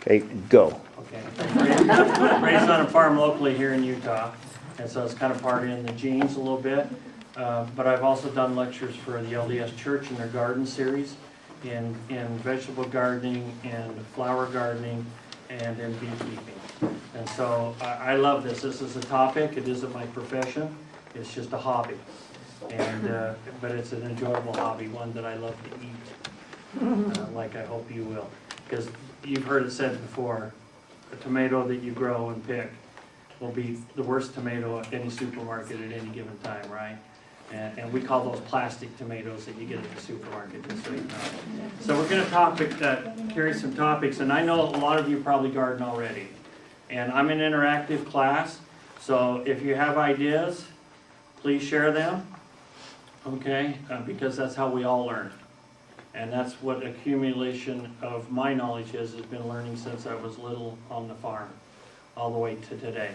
Okay, go. Okay. Raised on a farm locally here in Utah, and so it's kind of part in the genes a little bit. But I've also done lectures for the LDS Church in their garden series, in vegetable gardening and flower gardening and in beekeeping. And so I love this. This is a topic. It isn't my profession. It's just a hobby. And but it's an enjoyable hobby, one that I love to eat, like I hope you will. Because you've heard it said before, a tomato that you grow and pick will be the worst tomato at any supermarket at any given time, right? And we call those plastic tomatoes that you get at the supermarket, just so you know. So we're going to carry some topics, and I know a lot of you probably garden already. And I'm an interactive class, so if you have ideas, please share them, okay? Because that's how we all learn. And that's what accumulation of my knowledge has been learning since I was little on the farm, all the way to today.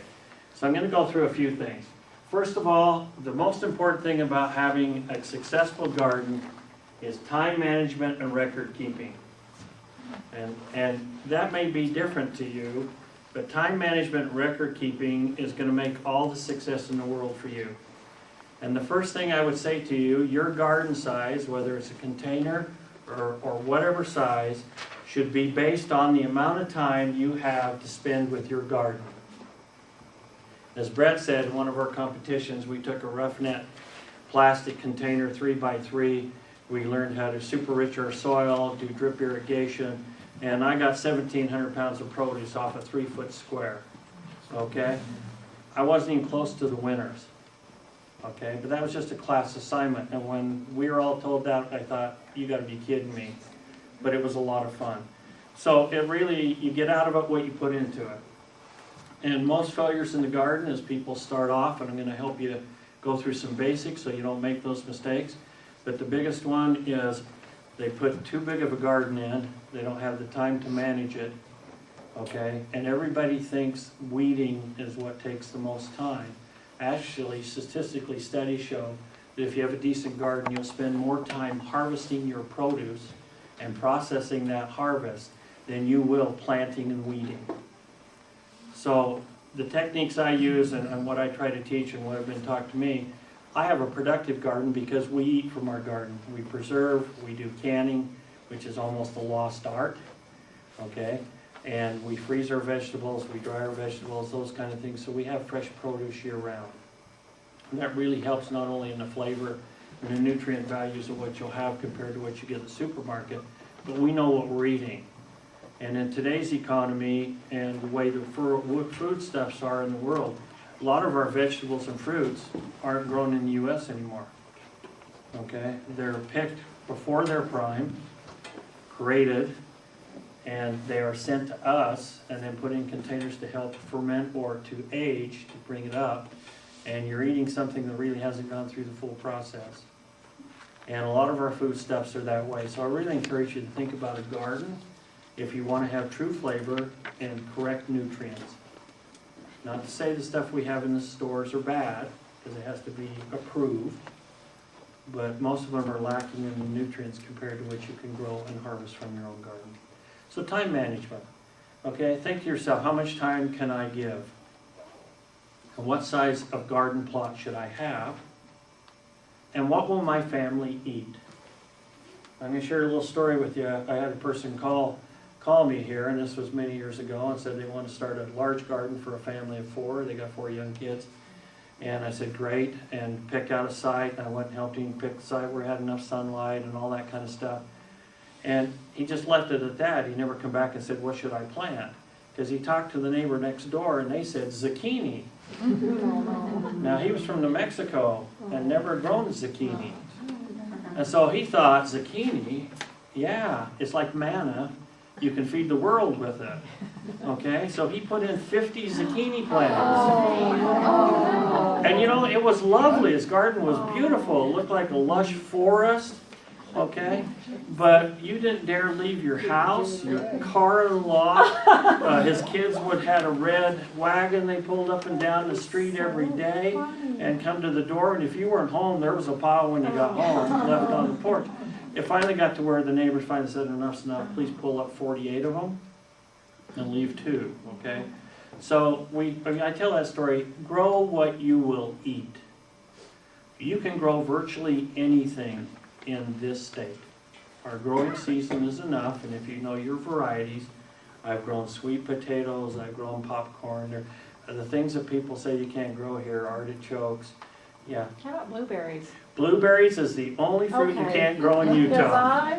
So I'm going to go through a few things. First of all, the most important thing about having a successful garden is time management and record keeping. And that may be different to you, but time management and record keeping is going to make all the success in the world for you. And the first thing I would say to you, your garden size, whether it's a container or whatever size, should be based on the amount of time you have to spend with your garden. As Brett said in one of our competitions, we took a roughneck plastic container 3x3. We learned how to super rich our soil, do drip irrigation, and I got 1,700 pounds of produce off a 3-foot square. Okay? I wasn't even close to the winners. Okay? But that was just a class assignment, and when we were all told that, I thought, you got to be kidding me. But it was a lot of fun. So it really, you get out of it what you put into it. And most failures in the garden is people start off, and I'm going to help you go through some basics so you don't make those mistakes. But the biggest one is they put too big of a garden in, they don't have the time to manage it, okay? And everybody thinks weeding is what takes the most time. Actually, statistically, studies show that if you have a decent garden, you'll spend more time harvesting your produce and processing that harvest than you will planting and weeding. So the techniques I use and what I try to teach and what have been taught to me, I have a productive garden because we eat from our garden. We preserve, we do canning, which is almost a lost art, okay? And we freeze our vegetables, we dry our vegetables, those kind of things, so we have fresh produce year-round. And that really helps not only in the flavor and the nutrient values of what you'll have compared to what you get at the supermarket, but we know what we're eating. And in today's economy and the way the foodstuffs are in the world, a lot of our vegetables and fruits aren't grown in the U.S. anymore. Okay? They're picked before their prime, graded, and they are sent to us and then put in containers to help ferment or to age, to bring it up. And you're eating something that really hasn't gone through the full process. And a lot of our foodstuffs are that way. So I really encourage you to think about a garden if you want to have true flavor and correct nutrients. Not to say the stuff we have in the stores are bad, because it has to be approved, but most of them are lacking in the nutrients compared to what you can grow and harvest from your own garden. So time management. Okay, think to yourself, how much time can I give? And what size of garden plot should I have? And what will my family eat? I'm going to share a little story with you. I had a person call me here, and this was many years ago, and said they want to start a large garden for a family of 4. They got 4 young kids. And I said, great, and pick out a site. And I went and helped him pick the site where it had enough sunlight and all that kind of stuff. And he just left it at that. He never come back and said, what should I plant? Because he talked to the neighbor next door, and they said zucchini. Now, he was from New Mexico and never grown zucchini. And so he thought, zucchini, yeah, it's like manna. You can feed the world with it. Okay, so he put in 50 zucchini plants. And you know, it was lovely. His garden was beautiful. It looked like a lush forest. Okay, but you didn't dare leave your house, your car in the lot. His kids would had a red wagon they pulled up and down the street every day and come to the door. And if you weren't home, there was a pile when you got home left on the porch. It finally got to where the neighbors finally said, enough's enough, please pull up 48 of them. and leave 2, okay? So I tell that story, grow what you will eat. You can grow virtually anything in this state. Our growing season is enough, and if you know your varieties, I've grown sweet potatoes, I've grown popcorn. The things that people say you can't grow here, artichokes, yeah. How about blueberries? Blueberries is the only fruit you can't grow in Utah.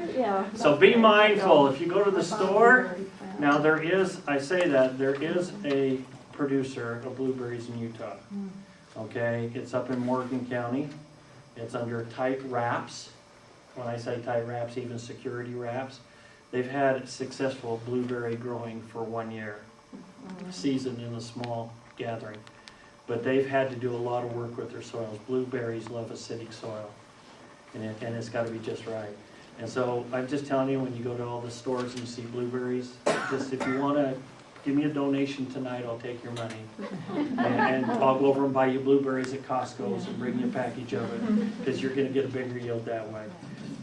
So be mindful, if you go to the store, now there is, I say that, there is a producer of blueberries in Utah. Okay, it's up in Morgan County. It's under tight wraps. When I say tight wraps, even security wraps. They've had successful blueberry growing for 1 year, season in a small gathering. But they've had to do a lot of work with their soils. Blueberries love acidic soil, and it's got to be just right. And so I'm just telling you, when you go to all the stores and you see blueberries, just if you want to give me a donation tonight, I'll take your money. And I'll go over and buy you blueberries at Costco's and bring you a package of it, because you're going to get a bigger yield that way.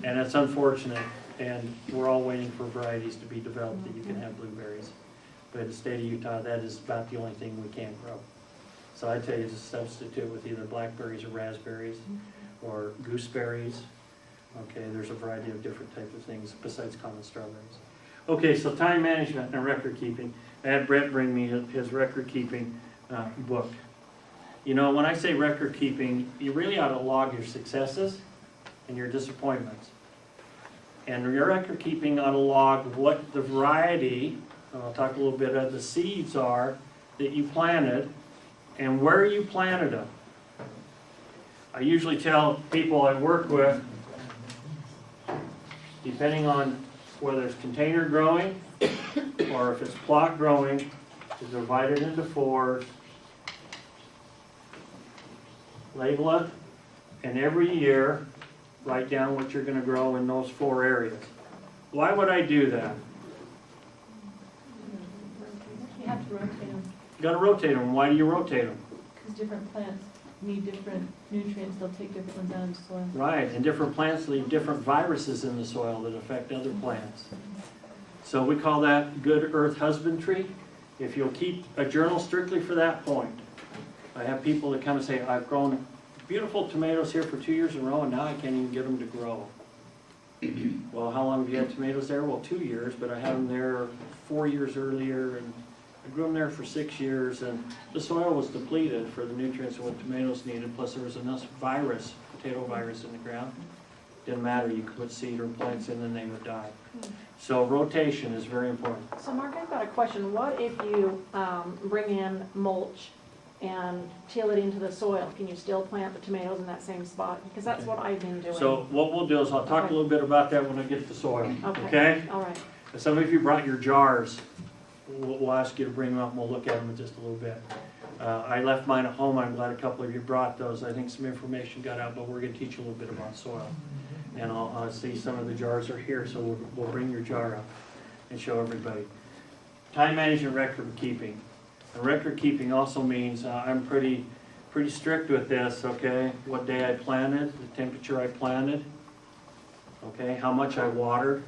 And it's unfortunate, and we're all waiting for varieties to be developed that you can have blueberries. But in the state of Utah, that is about the only thing we can't grow. So I tell you to substitute with either blackberries or raspberries or gooseberries. Okay, there's a variety of different types of things besides common strawberries. Okay, so time management and record keeping. I had Brett bring me his record keeping book. You know, when I say record keeping, you really ought to log your successes and your disappointments. And your record keeping ought to log what the variety, and I'll talk a little bit of the seeds are that you planted and where you planted them. I usually tell people I work with, depending on whether it's container growing or if it's plot growing, to divide it into 4s, label it, and every year write down what you're going to grow in those 4 areas. Why would I do that? You have to rotate them. You got to rotate them. Why do you rotate them? Because different plants need different nutrients. They'll take different ones out of the soil. Right, and different plants leave different viruses in the soil that affect other plants. So we call that good earth husbandry. If you'll keep a journal strictly for that point. I have people that come and say, I've grown beautiful tomatoes here for 2 years in a row and now I can't even get them to grow. Well, how long have you had tomatoes there? Well, 2 years, but I had them there 4 years earlier, and I grew them there for 6 years, and the soil was depleted for the nutrients of what tomatoes needed, plus there was enough virus, potato virus in the ground. Didn't matter, you could put seed or plants in and they would die. So rotation is very important. So Mark, I've got a question. What if you bring in mulch and till it into the soil? Can you still plant the tomatoes in that same spot? Because that's what I've been doing. So what we'll do is I'll talk a little bit about that when I get to soil. Okay? All right. Some of you brought your jars. We'll ask you to bring them up and we'll look at them in just a little bit. I left mine at home. I'm glad a couple of you brought those. I think some information got out, but we're going to teach you a little bit about soil. And I'll see some of the jars are here, so we'll bring your jar up and show everybody. Time management, record keeping. And record keeping also means I'm pretty strict with this, okay? What day I planted, the temperature I planted, okay? How much I watered,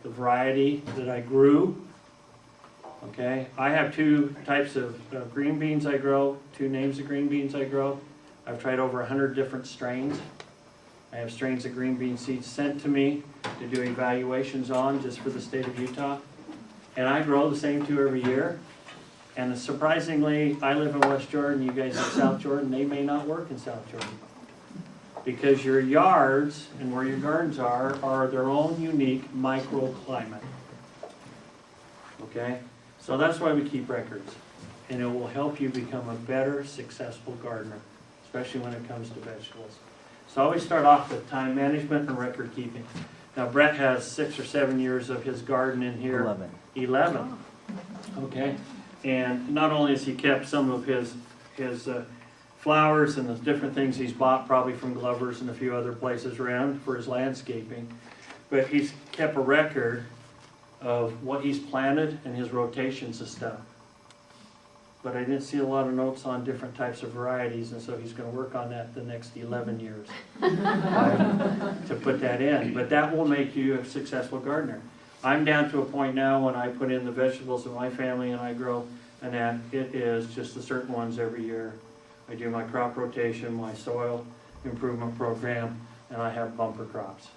the variety that I grew, okay? I have 2 types of green beans I grow, 2 names of green beans I grow. I've tried over 100 different strains. I have strains of green bean seeds sent to me to do evaluations on just for the state of Utah. And I grow the same 2 every year. And surprisingly, I live in West Jordan, you guys in South Jordan, they may not work in South Jordan. Because your yards and where your gardens are their own unique microclimate. Okay? So that's why we keep records. And it will help you become a better, successful gardener, especially when it comes to vegetables. So I always start off with time management and record keeping. Now Brett has 6 or 7 years of his garden in here. 11. Okay. And not only has he kept some of his flowers and the different things he's bought probably from Glover's and a few other places around for his landscaping, but he's kept a record of what he's planted and his rotations of stuff. But I didn't see a lot of notes on different types of varieties, and so he's going to work on that the next 11 years to put that in. But that will make you a successful gardener. I'm down to a point now when I put in the vegetables in my family and I grow, and then it is just the certain ones every year. I do my crop rotation, my soil improvement program, and I have bumper crops.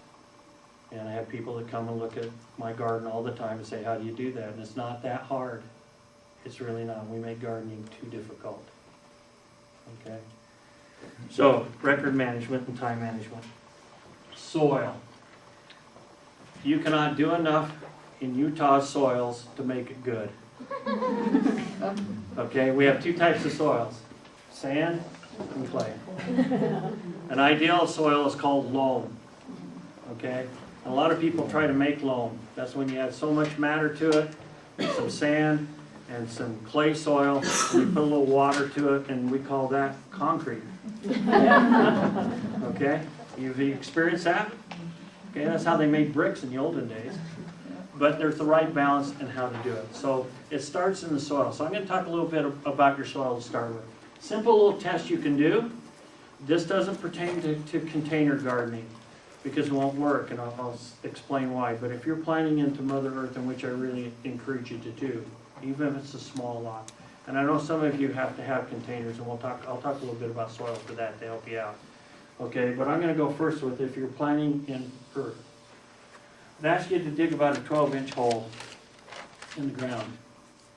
And I have people that come and look at my garden all the time and say, how do you do that? And it's not that hard. It's really not. We make gardening too difficult. Okay? So, record management and time management. Soil. You cannot do enough in Utah's soils to make it good. Okay, we have two types of soils, sand and clay. An ideal soil is called loam. Okay, and a lot of people try to make loam. That's when you add so much matter to it, some sand and some clay soil, and you put a little water to it, and we call that concrete. Okay, you've experienced that? Okay, that's how they made bricks in the olden days. But there's the right balance in how to do it. So it starts in the soil. So I'm going to talk a little bit about your soil to start with. Simple little test you can do. This doesn't pertain to container gardening because it won't work, and I'll explain why. But if you're planting into Mother Earth, in which I really encourage you to do, even if it's a small lot. And I know some of you have to have containers, and I'll talk a little bit about soil for that to help you out. Okay, but I'm going to go first with if you're planting in earth. I'd ask you to dig about a 12-inch hole in the ground.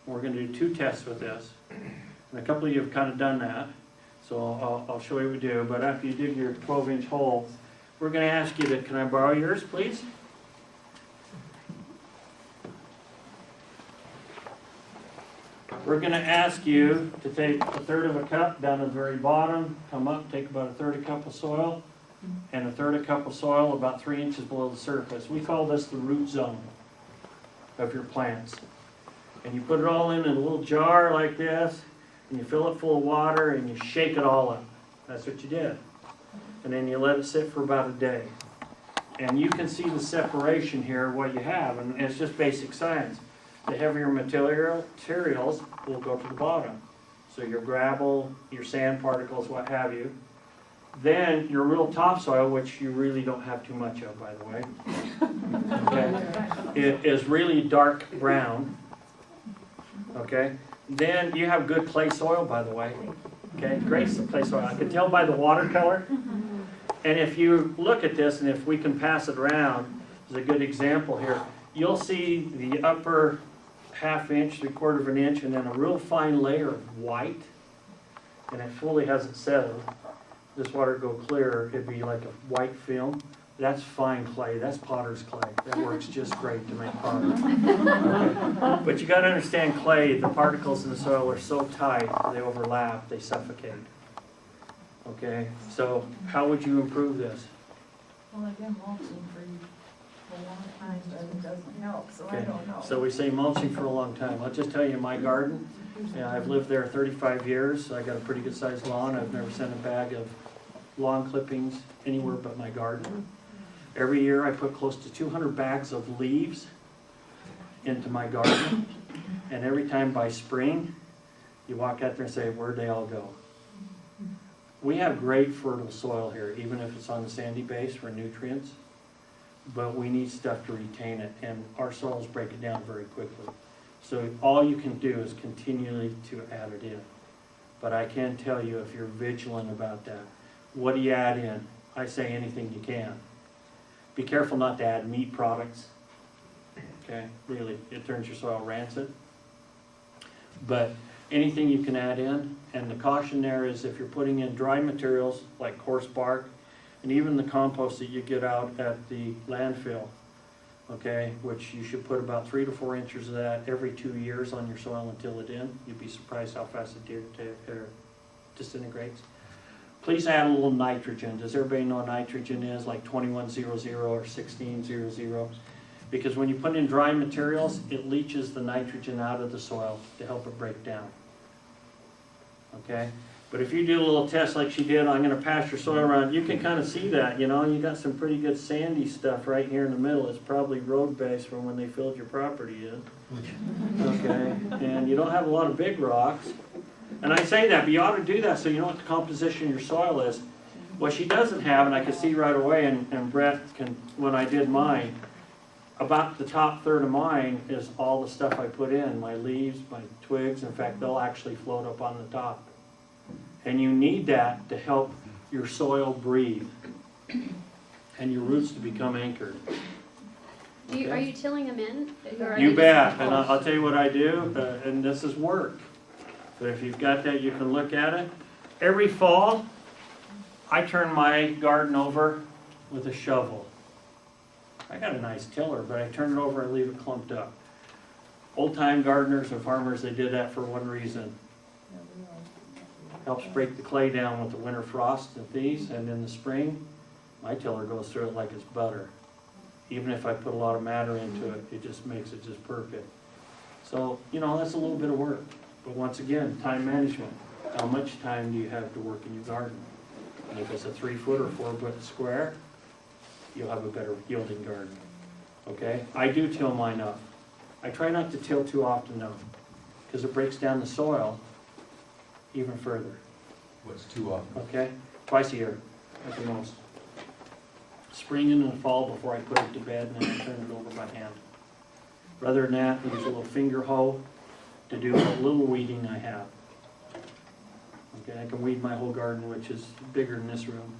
We're going to do two tests with this. And a couple of you have kind of done that, so I'll show you what we do. But after you dig your 12-inch hole, we're going to ask you to, can I borrow yours, please? We're going to ask you to take a third of a cup down to the very bottom, come up, take about a third of a cup of soil, and a third of a cup of soil about 3 inches below the surface. We call this the root zone of your plants. And you put it all in a little jar like this, and you fill it full of water, and you shake it all up. That's what you did. And then you let it sit for about a day. And you can see the separation here, what you have, and it's just basic science. The heavier materials will go to the bottom. So your gravel, your sand particles, what have you. Then your real topsoil, which you really don't have too much of, by the way, okay, it is really dark brown. Okay. Then you have good clay soil, by the way. Okay, great clay soil. I can tell by the watercolor. And if you look at this, and if we can pass it around, there's a good example here. You'll see the upper ½ inch, 3/4 of an inch, and then a real fine layer of white, and it fully hasn't settled. This water go clear, it'd be like a white film. That's fine clay. That's potter's clay. That works just great to make pottery. Okay. But you got to understand clay, the particles in the soil are so tight, they overlap, they suffocate. Okay, so how would you improve this? Well, I've been mulching for a long time, but it doesn't help, so I Okay. don't know. So we say mulching for a long time. I'll just tell you, my garden, I've lived there 35 years. I got a pretty good sized lawn. I've never sent a bag of lawn clippings anywhere but my garden. Every year I put close to 200 bags of leaves into my garden. And every time by spring, you walk out there and say, where'd they all go? We have great fertile soil here, even if it's on the sandy base for nutrients. But we need stuff to retain it, and our soils break it down very quickly. So all you can do is continually to add it in. But I can tell you, if you're vigilant about that, what do you add in? I say anything you can. Be careful not to add meat products. Okay, really, it turns your soil rancid. But anything you can add in, and the caution there is if you're putting in dry materials like coarse bark, and even the compost that you get out at the landfill, okay, which you should put about 3 to 4 inches of that every 2 years on your soil and till it in. You'd be surprised how fast it disintegrates. Please add a little nitrogen. Does everybody know what nitrogen is? Like 2100 or 1600? Because when you put in dry materials, it leaches the nitrogen out of the soil to help it break down. Okay? But if you do a little test like she did, I'm going to pass your soil around, you can kind of see that, you know, you got some pretty good sandy stuff right here in the middle. It's probably road base from when they filled your property in. Okay? And you don't have a lot of big rocks. And I say that, but you ought to do that so you know what the composition of your soil is. What she doesn't have, and I could see right away, and Brett can, when I did mine, about the top third of mine is all the stuff I put in, my leaves, my twigs. In fact, they'll actually float up on the top. And you need that to help your soil breathe and your roots to become anchored. Are you tilling them in? Or are You they bet, just- and I'll tell you what I do, and this is work. But if you've got that, you can look at it. Every fall, I turn my garden over with a shovel. I got a nice tiller, but I turn it over and leave it clumped up. Old-time gardeners and farmers, they did that for one reason. Helps break the clay down with the winter frost and these, and in the spring, my tiller goes through it like it's butter. Even if I put a lot of matter into it, it just makes it just perfect. So, you know, that's a little bit of work. But once again, time management. How much time do you have to work in your garden? And if it's a 3-foot or 4-foot square, you'll have a better yielding garden. Okay? I do till mine up. I try not to till too often though, because it breaks down the soil even further. What's too often? Okay? Twice a year at the most. Spring and in the fall before I put it to bed, and then I turn it over by hand. Rather than that, I use a little finger hoe to do a little weeding I have. Okay, I can weed my whole garden, which is bigger than this room,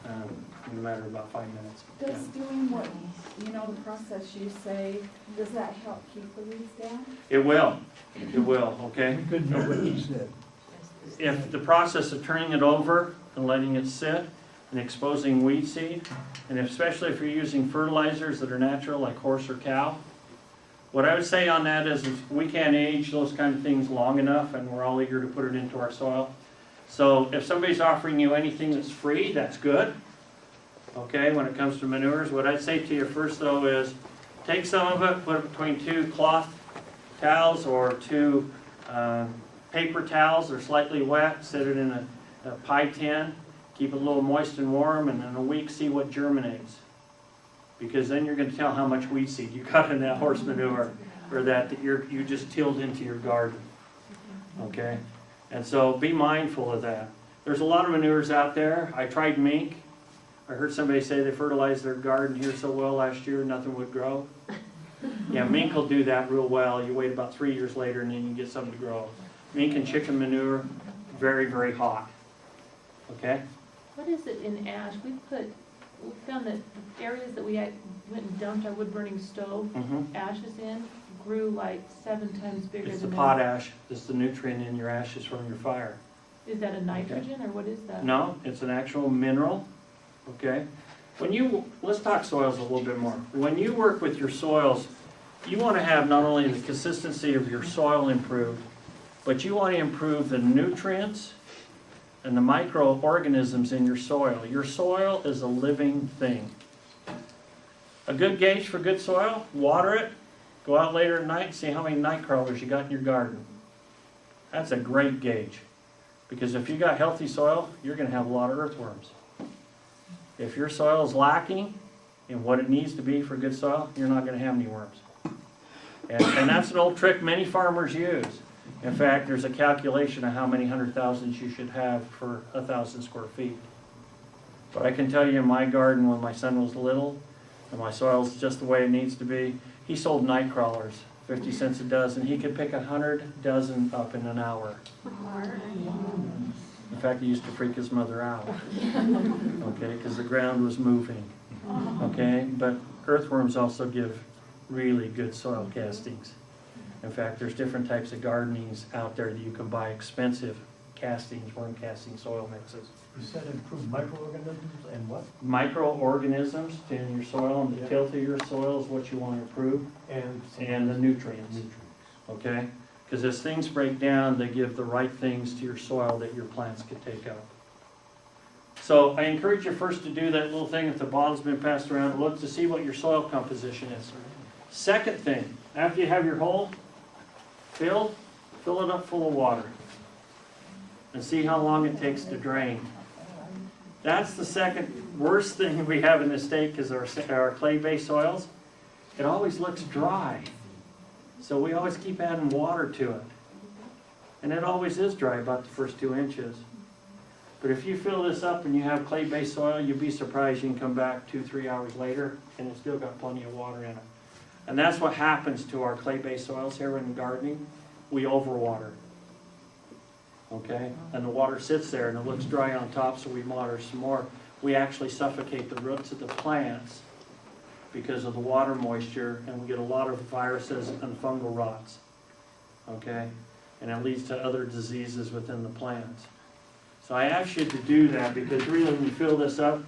in a matter of about 5 minutes. Does doing what, you know, the process you say, does that help keep the weeds down? It will, okay? Couldn't know what he said. If the process of turning it over and letting it sit and exposing weed seed, and especially if you're using fertilizers that are natural like horse or cow, what I would say on that is we can't age those kind of things long enough, and we're all eager to put it into our soil. So if somebody's offering you anything that's free, that's good. Okay, when it comes to manures, what I'd say to you first though is take some of it, put it between 2 cloth towels or 2 paper towels. They're slightly wet, set it in a pie tin, keep it a little moist and warm, and in a week see what germinates. Because then you're going to tell how much weed seed you got in that horse manure or that you just tilled into your garden. Okay? And so be mindful of that. There's a lot of manures out there. I tried mink. I heard somebody say they fertilized their garden here so well last year nothing would grow. Yeah, mink will do that real well. You wait about 3 years later and then you get something to grow. Mink and chicken manure, very, very hot. Okay? What is it in ash? We found that areas that we had went and dumped our wood burning stove ashes in grew like 7 times bigger It's than the that. potash. It's the nutrient in your ashes from your fire. Is that a nitrogen or what is that? No, it's an actual mineral. Okay? Let's talk soils a little bit more. When you work with your soils, you want to have not only the consistency of your soil improved, but you want to improve the nutrients and the microorganisms in your soil. Your soil is a living thing. A good gauge for good soil, water it, go out later at night and see how many night crawlers you got in your garden. That's a great gauge. Because if you got healthy soil, you're going to have a lot of earthworms. If your soil is lacking in what it needs to be for good soil, you're not going to have any worms. And that's an old trick many farmers use. In fact, there's a calculation of how many 100,000s you should have for 1,000 square feet. But I can tell you in my garden when my son was little, and my soil's just the way it needs to be, he sold night crawlers, 50 cents a dozen. He could pick 100 dozen up in an hour. In fact, he used to freak his mother out, okay, because the ground was moving, okay? But earthworms also give really good soil castings. In fact, there's different types of gardenings out there that you can buy expensive castings, worm casting soil mixes. You said improve microorganisms and what? Microorganisms in your soil, and the tilth of your soil is what you want to improve, and the nutrients, okay? Because as things break down, they give the right things to your soil that your plants can take up. So I encourage you first to do that little thing if the bottle's been passed around, look to see what your soil composition is. Second thing, after you have your hole filled, fill it up full of water and see how long it takes to drain. That's the second worst thing we have in this state because our clay-based soils, it always looks dry. So we always keep adding water to it. And it always is dry about the first 2 inches. But if you fill this up and you have clay-based soil, you'd be surprised you can come back 2-3 hours later and it's still got plenty of water in it. And that's what happens to our clay-based soils here in gardening. We overwater. Okay? And the water sits there and it looks dry on top, so we water some more. We actually suffocate the roots of the plants because of the water moisture, and we get a lot of viruses and fungal rots. Okay? And it leads to other diseases within the plants. So I ask you to do that because really when you fill this up,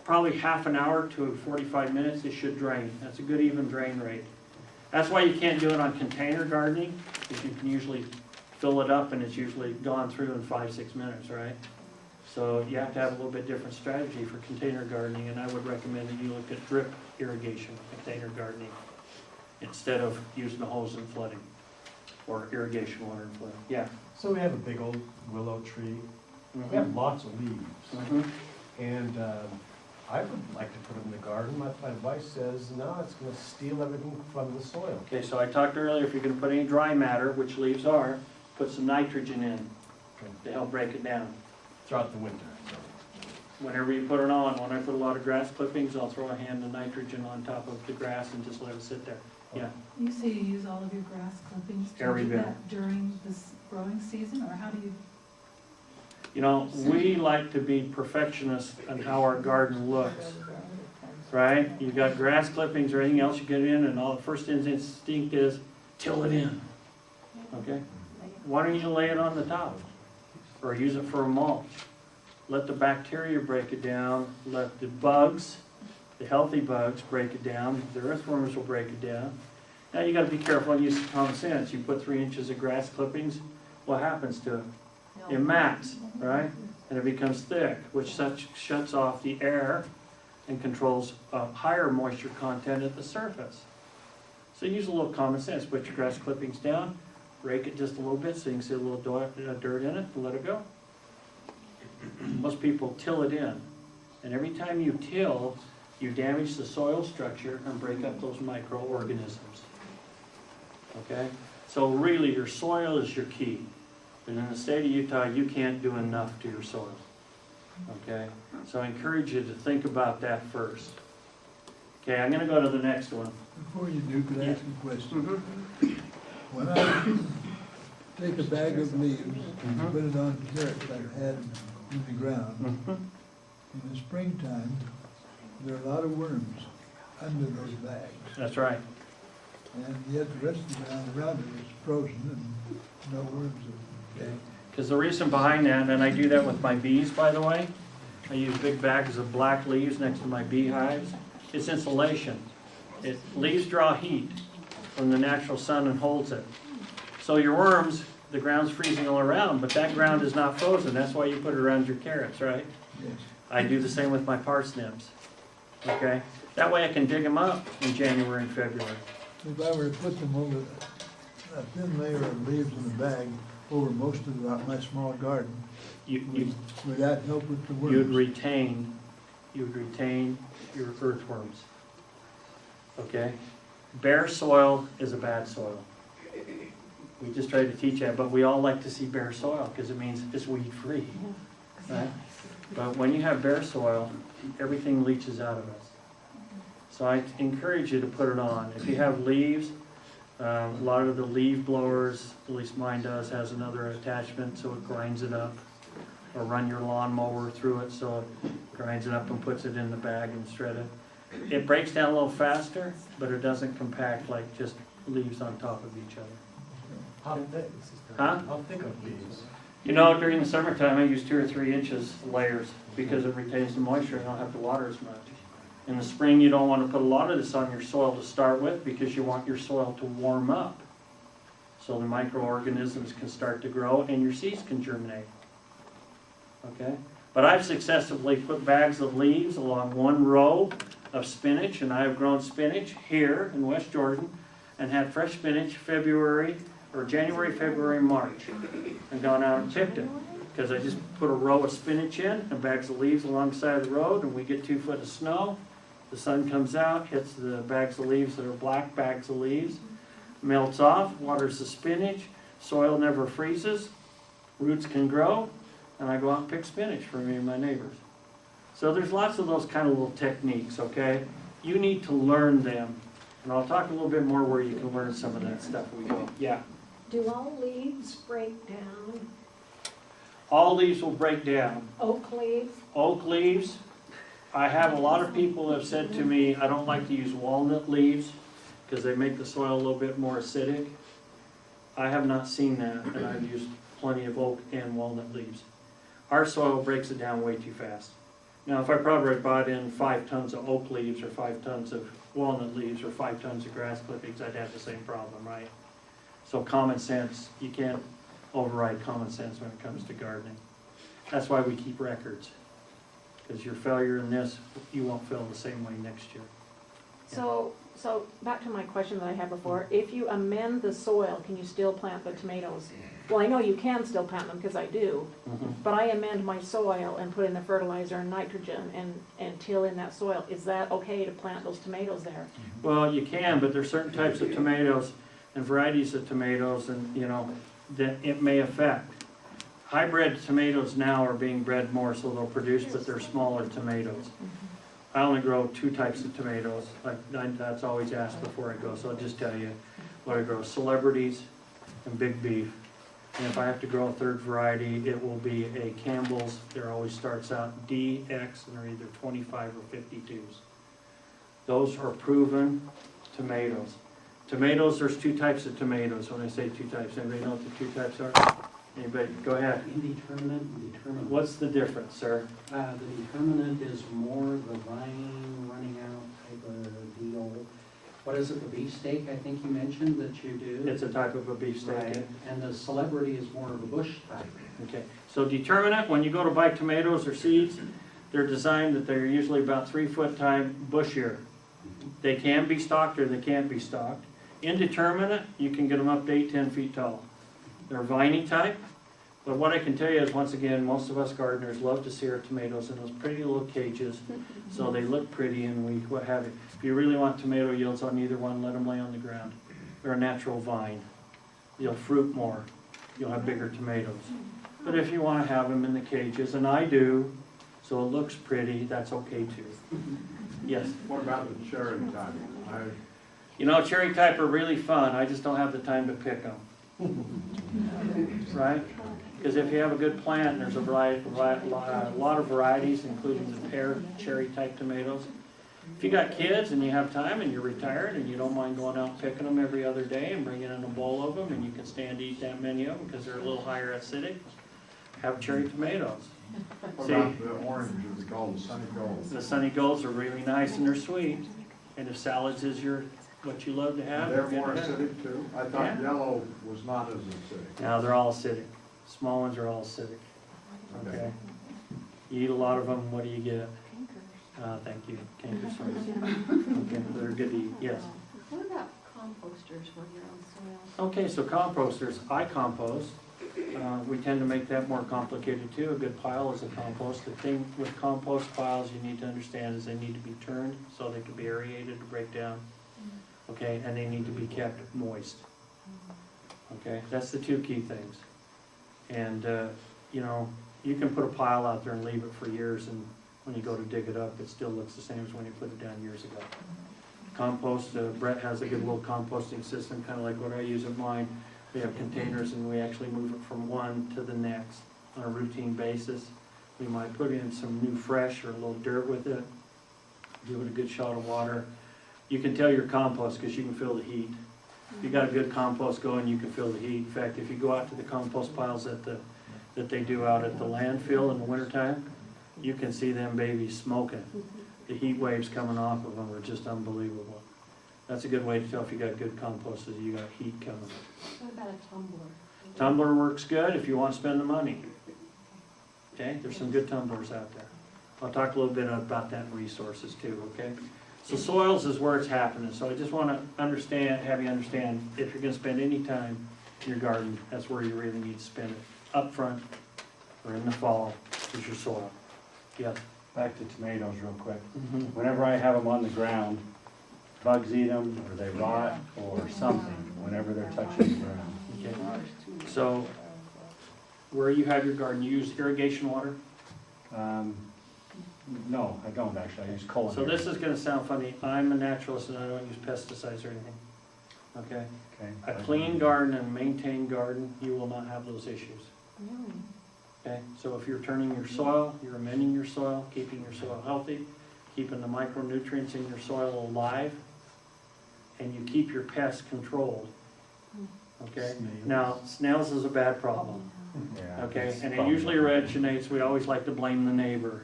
probably half an hour to 45 minutes, it should drain. That's a good even drain rate. That's why you can't do it on container gardening, because you can usually fill it up and it's usually gone through in 5-6 minutes, right? So you have to have a little bit different strategy for container gardening, and I would recommend that you look at drip irrigation, container gardening, instead of using a hose and flooding, or irrigation water and flooding. Yeah. So we have a big old willow tree. We have lots of leaves. And I would like to put it in the garden. My wife says, no, it's going to steal everything from the soil. Okay, so I talked earlier, if you're going to put any dry matter, which leaves are, put some nitrogen in to help break it down. Throughout the winter. So. Whenever you put it on, when I put a lot of grass clippings, I'll throw a hand of nitrogen on top of the grass and just let it sit there. Yeah. You say you use all of your grass clippings. Do Every you do bit. that during this growing season, or how do you? You know, we like to be perfectionists on how our garden looks, right? You got grass clippings or anything else you get in, and all the first instinct is till it in, okay? Why don't you lay it on the top, or use it for a mulch? Let the bacteria break it down. Let the bugs, the healthy bugs, break it down. The earthworms will break it down. Now you got to be careful and use some common sense. You put 3 inches of grass clippings, what happens to it? It mats, right? And it becomes thick, which shuts off the air and controls higher moisture content at the surface. So use a little common sense. Put your grass clippings down, rake it just a little bit so you can see a little dirt in it, and let it go. Most people till it in. And every time you till, you damage the soil structure and break up those microorganisms. Okay? So really, your soil is your key. And in the state of Utah, you can't do enough to your soil. Okay? So I encourage you to think about that first. Okay, I'm going to go to the next one. Before you do, could I ask a question? Mm-hmm. When I take a bag of leaves and put it on carrots I've had in the ground, Mm-hmm. in the springtime, there are a lot of worms under those bags. That's right. And yet the rest of the ground around it is frozen and no worms are there. Because the reason behind that, and I do that with my bees, by the way, I use big bags of black leaves next to my beehives. It's insulation. Leaves draw heat from the natural sun and holds it. So your worms, the ground's freezing all around, but that ground is not frozen. That's why you put it around your carrots, right? Yes. I do the same with my parsnips. Okay? That way I can dig them up in January and February. If I were to put them over a thin layer of leaves in a bag over most of my small garden, would that help with the worms? You'd retain your earthworms. Okay? Bare soil is a bad soil. We just try to teach that, but we all like to see bare soil because it means it's weed free. Right? But when you have bare soil, everything leaches out of us. So I encourage you to put it on. If you have leaves, a lot of the leaf blowers, at least mine does, has another attachment so it grinds it up. Or run your lawnmower through it so it grinds it up and puts it in the bag and shred it. It breaks down a little faster, but it doesn't compact like just leaves on top of each other. How thick? Huh? How thick are these? You know, during the summertime, I use 2 or 3 inches layers because it retains the moisture and I don't have to water as much. In the spring, you don't want to put a lot of this on your soil to start with because you want your soil to warm up so the microorganisms can start to grow and your seeds can germinate. Okay? But I've successfully put bags of leaves along one row of spinach, and I have grown spinach here in West Jordan and had fresh spinach January, February, March, and gone out and picked it. Because I just put a row of spinach in and bags of leaves alongside the road, and we get 2 foot of snow. The sun comes out, hits the bags of leaves that are black bags of leaves, melts off, waters the spinach, soil never freezes, roots can grow, and I go out and pick spinach for me and my neighbors. So there's lots of those kind of little techniques, okay? You need to learn them, and I'll talk a little bit more where you can learn some of that stuff we go. Yeah. Do all leaves break down? All leaves will break down. Oak leaves? Oak leaves, I have a lot of people have said to me, I don't like to use walnut leaves because they make the soil a little bit more acidic. I have not seen that, and I've used plenty of oak and walnut leaves. Our soil breaks it down way too fast. Now, if I probably bought in 5 tons of oak leaves or 5 tons of walnut leaves or 5 tons of grass clippings, I'd have the same problem, right? So common sense, you can't override common sense when it comes to gardening. That's why we keep records. Because your failure in this, you won't fail the same way next year. So back to my question that I had before, if you amend the soil, can you still plant the tomatoes? Well, I know you can still plant them because I do, but I amend my soil and put in the fertilizer and nitrogen and till in that soil. Is that okay to plant those tomatoes there? Well, you can, but there's certain types of tomatoes and varieties of tomatoes and, you know, that it may affect. Hybrid tomatoes now are being bred more so they'll produce, but they're smaller tomatoes. I only grow 2 types of tomatoes, that's always asked before I go, so I'll just tell you what I grow, celebrities and big beef. And if I have to grow a 3rd variety, it will be a Campbell's, there always starts out DX, and they're either 25 or 52s. Those are proven tomatoes. Tomatoes, there's 2 types of tomatoes. When I say 2 types, anybody know what the 2 types are? Anybody? Go ahead. Indeterminate and determinate. What's the difference, sir? The determinate is more the vine running out type of deal. What is it, the beefsteak, I think you mentioned that you do? It's a type of a beefsteak. Right, and the celebrity is more of a bush type. Okay, so determinate, when you go to buy tomatoes or seeds, they're designed that they're usually about 3 foot high bushier. They can be stalked or they can't be stalked. Indeterminate, you can get them up to 8-10 feet tall. They're viney type, but what I can tell you is, once again, most of us gardeners love to see our tomatoes in those pretty little cages, so they look pretty and we what have you. If you really want tomato yields on either one, let them lay on the ground. They're a natural vine. You'll fruit more. You'll have bigger tomatoes. But if you want to have them in the cages, and I do, so it looks pretty, that's okay too. Yes? What about the cherry type? You know, cherry type are really fun. I just don't have the time to pick them. Right? Because if you have a good plant, and there's a lot of varieties, including the pear cherry type tomatoes. If you got kids and you have time and you're retired and you don't mind going out and picking them every other day and bringing in a bowl of them and you can stand to eat that many of them because they're a little higher acidic, have cherry tomatoes. What about the oranges called the Sunny Golds? The Sunny Golds are really nice and they're sweet. And if salads is what you love to have. They're more acidic too? I thought yellow was not as acidic. No, they're all acidic. Small ones are all acidic. Okay. You eat a lot of them, what do you get? Thank you. Canker sores. Okay, they're good to eat, yes. What about composters for your own soil? Okay, so composters, I compost. We tend to make that more complicated too. A good pile is a compost. The thing with compost piles you need to understand is they need to be turned so they can be aerated to break down. Okay, and they need to be kept moist. Okay, that's the 2 key things. And, you know, you can put a pile out there and leave it for years and when you go to dig it up, it still looks the same as when you put it down years ago. Compost, Brett has a good little composting system, kind of like what I use at mine. We have containers and we actually move it from one to the next on a routine basis. We might put in some new fresh or a little dirt with it, give it a good shot of water. You can tell your compost because you can feel the heat. If you got a good compost going, you can feel the heat. In fact, if you go out to the compost piles that they do out at the landfill in the wintertime, you can see them babies smoking. The heat waves coming off of them are just unbelievable. That's a good way to tell if you got good compost is you got heat coming. What about a tumbler? Tumbler works good if you want to spend the money. Okay, there's some good tumblers out there. I'll talk a little bit about that in resources too, okay? So soils is where it's happening. So I just want to have you understand, if you're going to spend any time in your garden, that's where you really need to spend it. Up front or in the fall is your soil. Yes? Back to tomatoes real quick. Whenever I have them on the ground, bugs eat them or they rot or something whenever they're touching the ground. Okay. So where you have your garden, you use irrigation water? No, I don't actually, I use culinary. So this is gonna sound funny, I'm a naturalist and I don't use pesticides or anything, okay? Okay. A clean garden and maintained garden, you will not have those issues, Really? okay? So if you're turning your soil, you're amending your soil, keeping your soil healthy, keeping the micronutrients in your soil alive, and you keep your pests controlled, okay? Snails. Now, snails is a bad problem, Yeah, okay? it's And it probably- usually originates, we always like to blame the neighbor.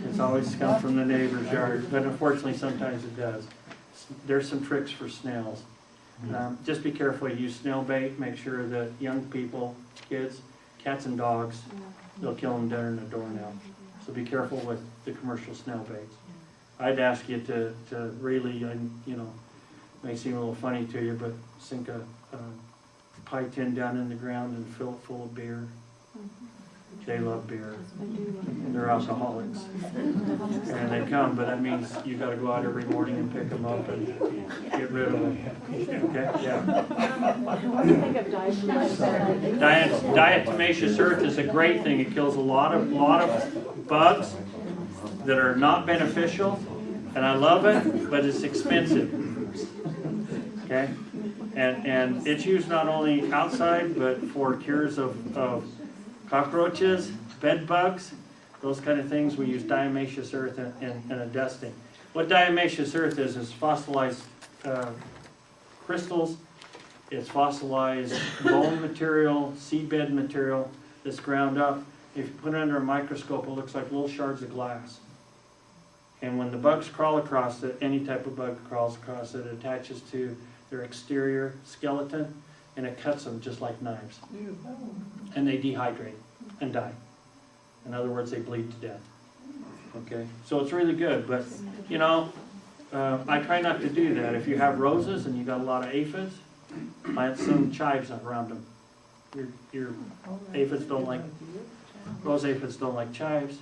It's always come from the neighbor's yard, but unfortunately, sometimes it does. There's some tricks for snails. Just be careful, you use snail bait, make sure that young people, kids, cats and dogs, they'll kill them dead in a doornail. So be careful with the commercial snail baits. I'd ask you to really, you know, may seem a little funny to you, but sink a pie tin down in the ground and fill it full of beer. They love beer. They're alcoholics. And they come, but that means you gotta go out every morning and pick them up and get rid of them. Okay, yeah. What do you think of diatomaceous? Diatomaceous earth is a great thing. It kills a lot of bugs that are not beneficial, and I love it, but it's expensive. Okay? And it's used not only outside, but for cures of cockroaches, bed bugs, those kind of things. We use diatomaceous earth in a dusting. What diatomaceous earth is fossilized crystals. It's fossilized bone material, seabed material that's ground up. If you put it under a microscope, it looks like little shards of glass. And when the bugs crawl across it, any type of bug crawls across it, it attaches to their exterior skeleton, and it cuts them just like knives. And they dehydrate and die. In other words, they bleed to death. Okay, so it's really good, but you know, I try not to do that. If you have roses and you got a lot of aphids, plant some chives around them. Your aphids don't like, rose aphids don't like chives.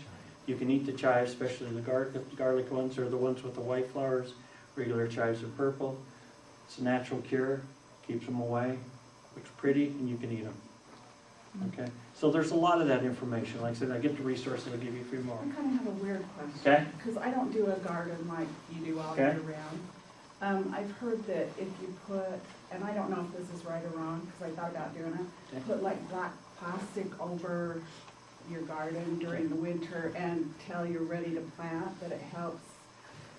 You can eat the chives, especially the garlic ones or the ones with the white flowers. Regular chives are purple. It's a natural cure, keeps them away, looks pretty, and you can eat them. Okay, so there's a lot of that information. Like I said, I get the resources, I'll give you a few more. I kind of have a weird question. Okay. Because I don't do a garden like you do all Okay. year round. I've heard that if you put, and I don't know if this is right or wrong, because I thought about doing it, Okay. put like black plastic over your garden during the winter and till you're ready to plant, that it helps.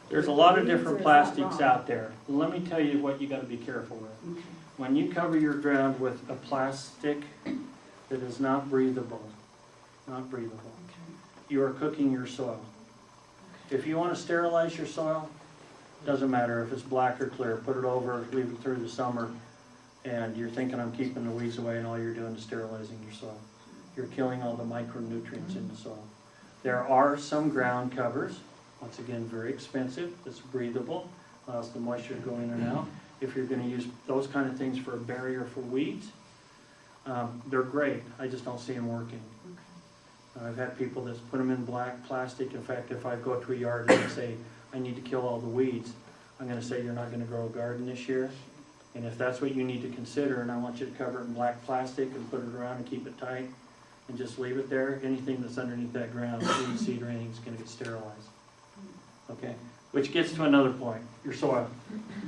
There's a lot of Weeds, or different is that plastics wrong? out there. Let me tell you what you gotta be careful with. Okay. When you cover your ground with a plastic that is not breathable, Okay. you are cooking your soil. If you want to sterilize your soil, doesn't matter if it's black or clear, put it over, leave it through the summer, and you're thinking I'm keeping the weeds away, and all you're doing is sterilizing your soil. You're killing all the micronutrients in the soil. There are some ground covers, once again, very expensive, that's breathable, allows the moisture to go in and out. If you're going to use those kind of things for a barrier for weeds, they're great. I just don't see them working. I've had people that put them in black plastic. In fact, if I go to a yard and they say, I need to kill all the weeds, I'm going to say you're not going to grow a garden this year. And if that's what you need to consider, and I want you to cover it in black plastic and put it around and keep it tight and just leave it there, anything that's underneath that ground, weed, seed, or anything is going to get sterilized. Okay? Which gets to another point, your soil.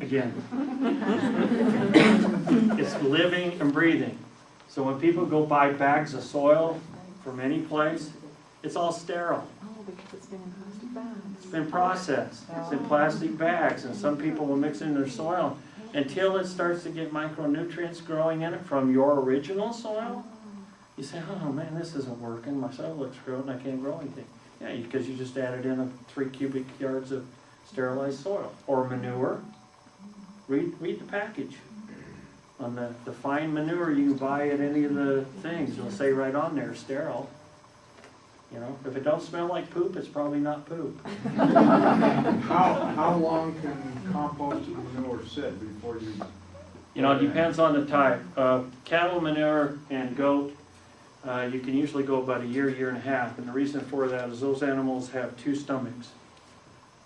Again, it's living and breathing. So when people go buy bags of soil from any place, it's all sterile. Oh, because it's been in plastic bags. It's been processed. It's in plastic bags, and some people will mix it in their soil until it starts to get micronutrients growing in it from your original soil. You say, oh man, this isn't working. My soil looks good and I can't grow anything. Yeah, because you just added in 3 cubic yards of sterilized soil or manure. Read the package. On the fine manure you can buy at any of the things, it'll say right on there, sterile. You know, if it don't smell like poop, it's probably not poop. How long can compost and manure sit before you? You know, it depends on the type. Cattle manure and goat, you can usually go about a year, year and a half. And the reason for that is those animals have 2 stomachs.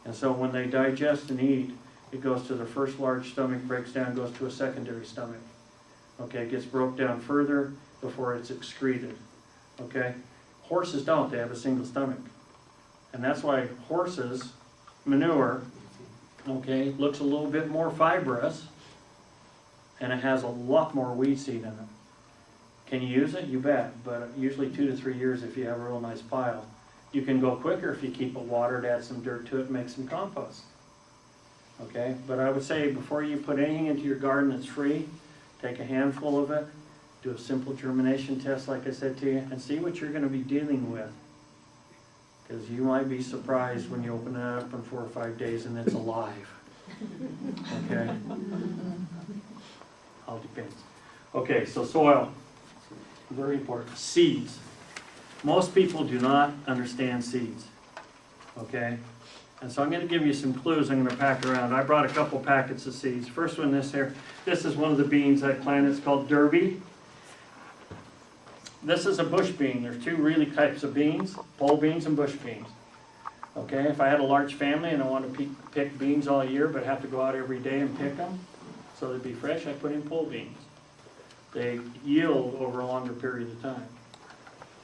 And so when they digest and eat, it goes to the first large stomach, breaks down, goes to a secondary stomach. Okay, it gets broke down further before it's excreted. Okay? Horses don't, they have a single stomach. And that's why horses' manure, okay, looks a little bit more fibrous, and it has a lot more weed seed in it. Can you use it? You bet, but usually 2 to 3 years if you have a real nice pile. You can go quicker if you keep it watered, add some dirt to it, make some compost. Okay, but I would say before you put anything into your garden that's free, take a handful of it, do a simple germination test like I said to you, and see what you're going to be dealing with. Because you might be surprised when you open it up in 4 or 5 days and it's alive. Okay? All depends. Okay, so soil, very important. Seeds. Most people do not understand seeds. Okay? And so I'm going to give you some clues I'm going to pack around. I brought a couple packets of seeds. First one, this here. This is one of the beans I planted. It's called Derby. This is a bush bean. There's 2 really types of beans, pole beans and bush beans. Okay, if I had a large family and I want to pick beans all year but have to go out every day and pick them so they'd be fresh, I put in pole beans. They yield over a longer period of time.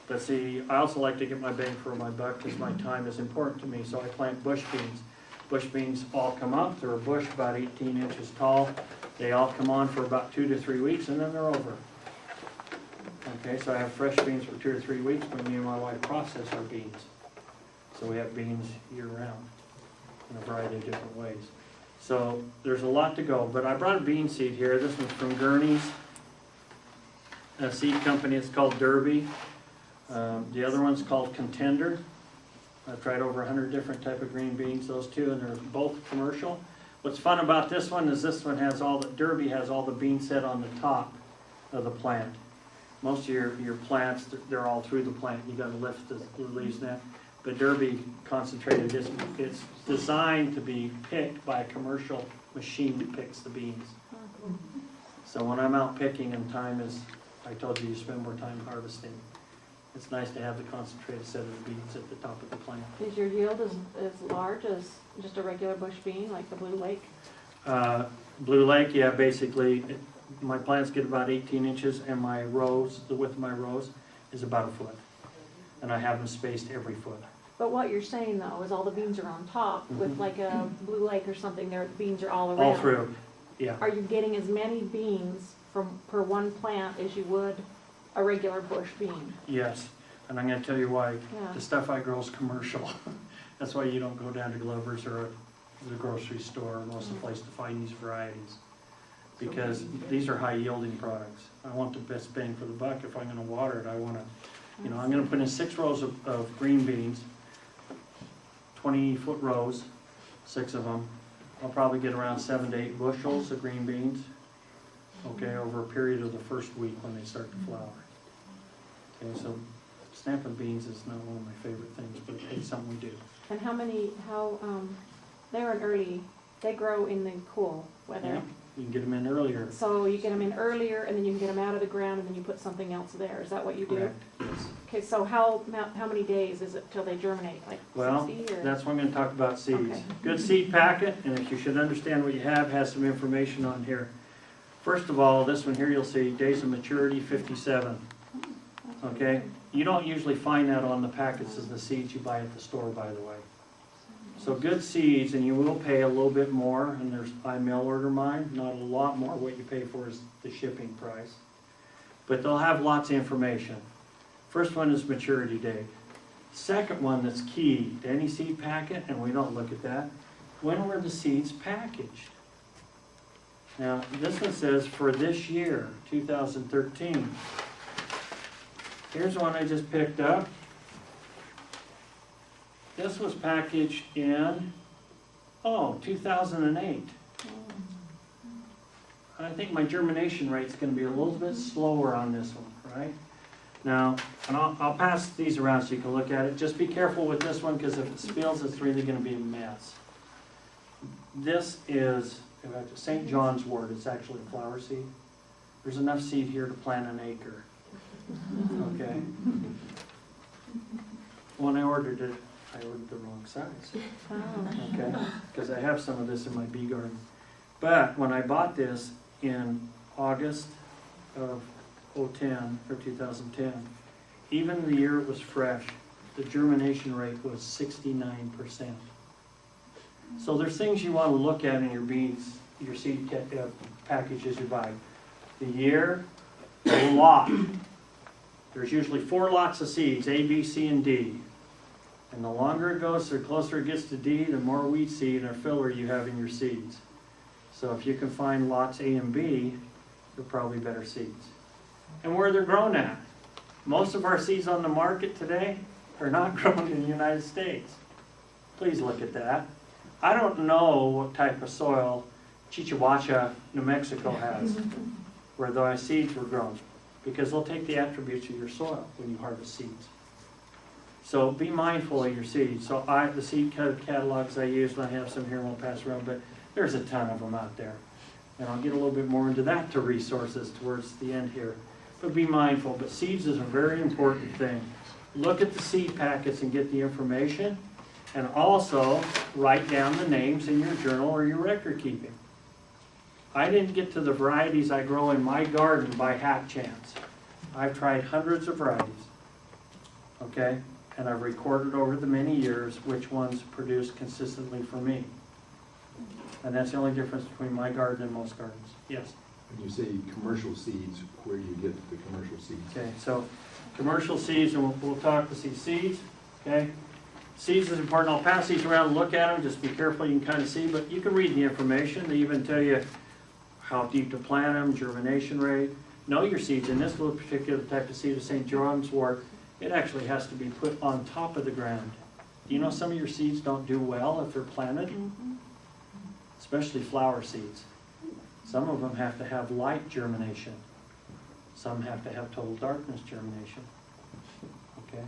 But see, I also like to get my bang for my buck because my time is important to me, so I plant bush beans. Bush beans all come up. They're a bush about 18 inches tall. They all come on for about 2 to 3 weeks and then they're over. Okay, so I have fresh beans for 2 or 3 weeks when me and my wife process our beans. So we have beans year round in a variety of different ways. So there's a lot to go, but I brought a bean seed here. This one's from Gurney's, a seed company. It's called Derby. The other one's called Contender. I've tried over 100 different type of green beans, those 2, and they're both commercial. What's fun about this one is this one has all the, Derby has all the bean set on the top of the plant. Most of your plants, they're all through the plant. You got to lift the leaves now. But Derby concentrated, it's designed to be picked by a commercial machine that picks the beans. So when I'm out picking and time is, I told you, you spend more time harvesting. It's nice to have the concentrated set of the beans at the top of the plant. Is your yield as large as just a regular bush bean, like the Blue Lake? Blue Lake, yeah, basically, my plants get about 18 inches, and my rows, the width of my rows, is about 1 foot. And I have them spaced every foot. But what you're saying though is all the beans are on top. With like a Blue Lake or something, the beans are all around. All through, yeah. Are you getting as many beans per one plant as you would a regular bush bean? Yes, and I'm going to tell you why. Yeah. The stuff I grow is commercial. That's why you don't go down to Glover's or the grocery store or most of the place to find these varieties. Because these are high yielding products. I want the best bang for the buck. If I'm going to water it, I want to, you know, I'm going to put in 6 rows of green beans, 20-foot rows, 6 of them. I'll probably get around 7 to 8 bushels of green beans, okay, over a period of the first week when they start to flower. Okay, so snapping beans is not one of my favorite things, but it's something we do. And they're an early, they grow in the cool weather. Yeah, you can get them in earlier. So you get them in earlier, and then you can get them out of the ground, and then you put something else there. Is that what you do? Correct, yes. Okay, so how many days is it till they germinate? Like 60 Well, or? that's what I'm going to talk about seeds. Okay. Good seed packet, and if you should understand what you have, has some information on here. First of all, this one here you'll see days of maturity 57. Okay, you don't usually find that on the packets of the seeds you buy at the store, by the way. So good seeds, and you will pay a little bit more, and I mail order mine, not a lot more. What you pay for is the shipping price. But they'll have lots of information. First one is maturity date. Second one that's key to any seed packet, and we don't look at that, when were the seeds packaged? Now, this one says for this year, 2013. Here's one I just picked up. This was packaged in, 2008. I think my germination rate's going to be a little bit slower on this one, right? Now, and I'll pass these around so you can look at it. Just be careful with this one, because if it spills, it's really going to be a mess. This is St. John's wort. It's actually a flower seed. There's enough seed here to plant an acre. Okay. When I ordered it, I ordered the wrong size. Okay, because I have some of this in my bee garden. But when I bought this in August of 2010 or 2010, even the year it was fresh, the germination rate was 69%. So there's things you want to look at in your beans, your seed packages you buy. The year, the lot. There's usually 4 lots of seeds, A, B, C, and D. And the longer it goes, the closer it gets to D, the more wheat seed or filler you have in your seeds. So if you can find lots A and B, they're probably better seeds. And where they're grown at. Most of our seeds on the market today are not grown in the United States. Please look at that. I don't know what type of soil Chihuahua, New Mexico has, where those seeds were grown, because they'll take the attributes of your soil when you harvest seeds. So be mindful of your seeds. So the seed catalogs I use, and I have some here and we'll pass around, but there's a ton of them out there. And I'll get a little bit more into that to resources towards the end here. But be mindful. But seeds is a very important thing. Look at the seed packets and get the information. And also write down the names in your journal or your record keeping. I didn't get to the varieties I grow in my garden by hack chance. I've tried hundreds of varieties. Okay? And I've recorded over the many years which ones produce consistently for me. And that's the only difference between my garden and most gardens. Yes? When you say commercial seeds, where do you get the commercial seeds? Okay, so commercial seeds, and we'll talk to see seeds, okay? Seeds is important. I'll pass these around and look at them. Just be careful, you can kind of see, but you can read the information. They even tell you how deep to plant them, germination rate. Know your seeds. In this little particular type of seed of St. John's wort, it actually has to be put on top of the ground. Do you know some of your seeds don't do well if they're planted? Especially flower seeds. Some of them have to have light germination. Some have to have total darkness germination. Okay?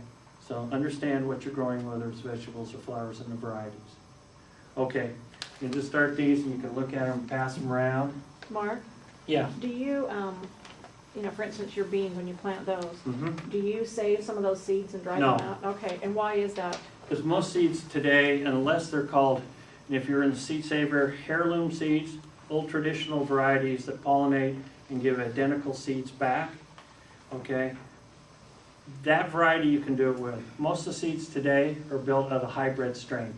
So understand what you're growing, whether it's vegetables or flowers and the varieties. Okay, you can just start these and you can look at them, pass them around. Mark, Yeah. do you, for instance, your beans, when you plant those, Mm-hmm. do you save some of those seeds and dry No. them out? Okay, and why is that? Because most seeds today, unless they're called, and if you're in the seed saver, heirloom seeds, old traditional varieties that pollinate and give identical seeds back, okay? That variety you can do it with. Most of the seeds today are built of a hybrid strain.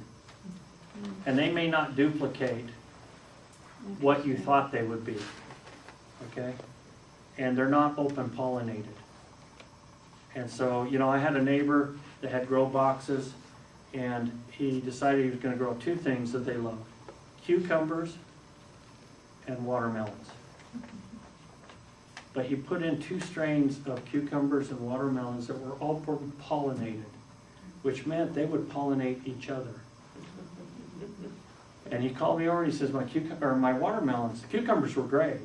And they may not duplicate what you thought they would be, okay? And they're not open pollinated. And so, I had a neighbor that had grow boxes, and he decided he was going to grow 2 things that they love: cucumbers and watermelons. But he put in 2 strains of cucumbers and watermelons that were all pollinated, which meant they would pollinate each other. And he called me over and he says, my watermelons, the cucumbers were great,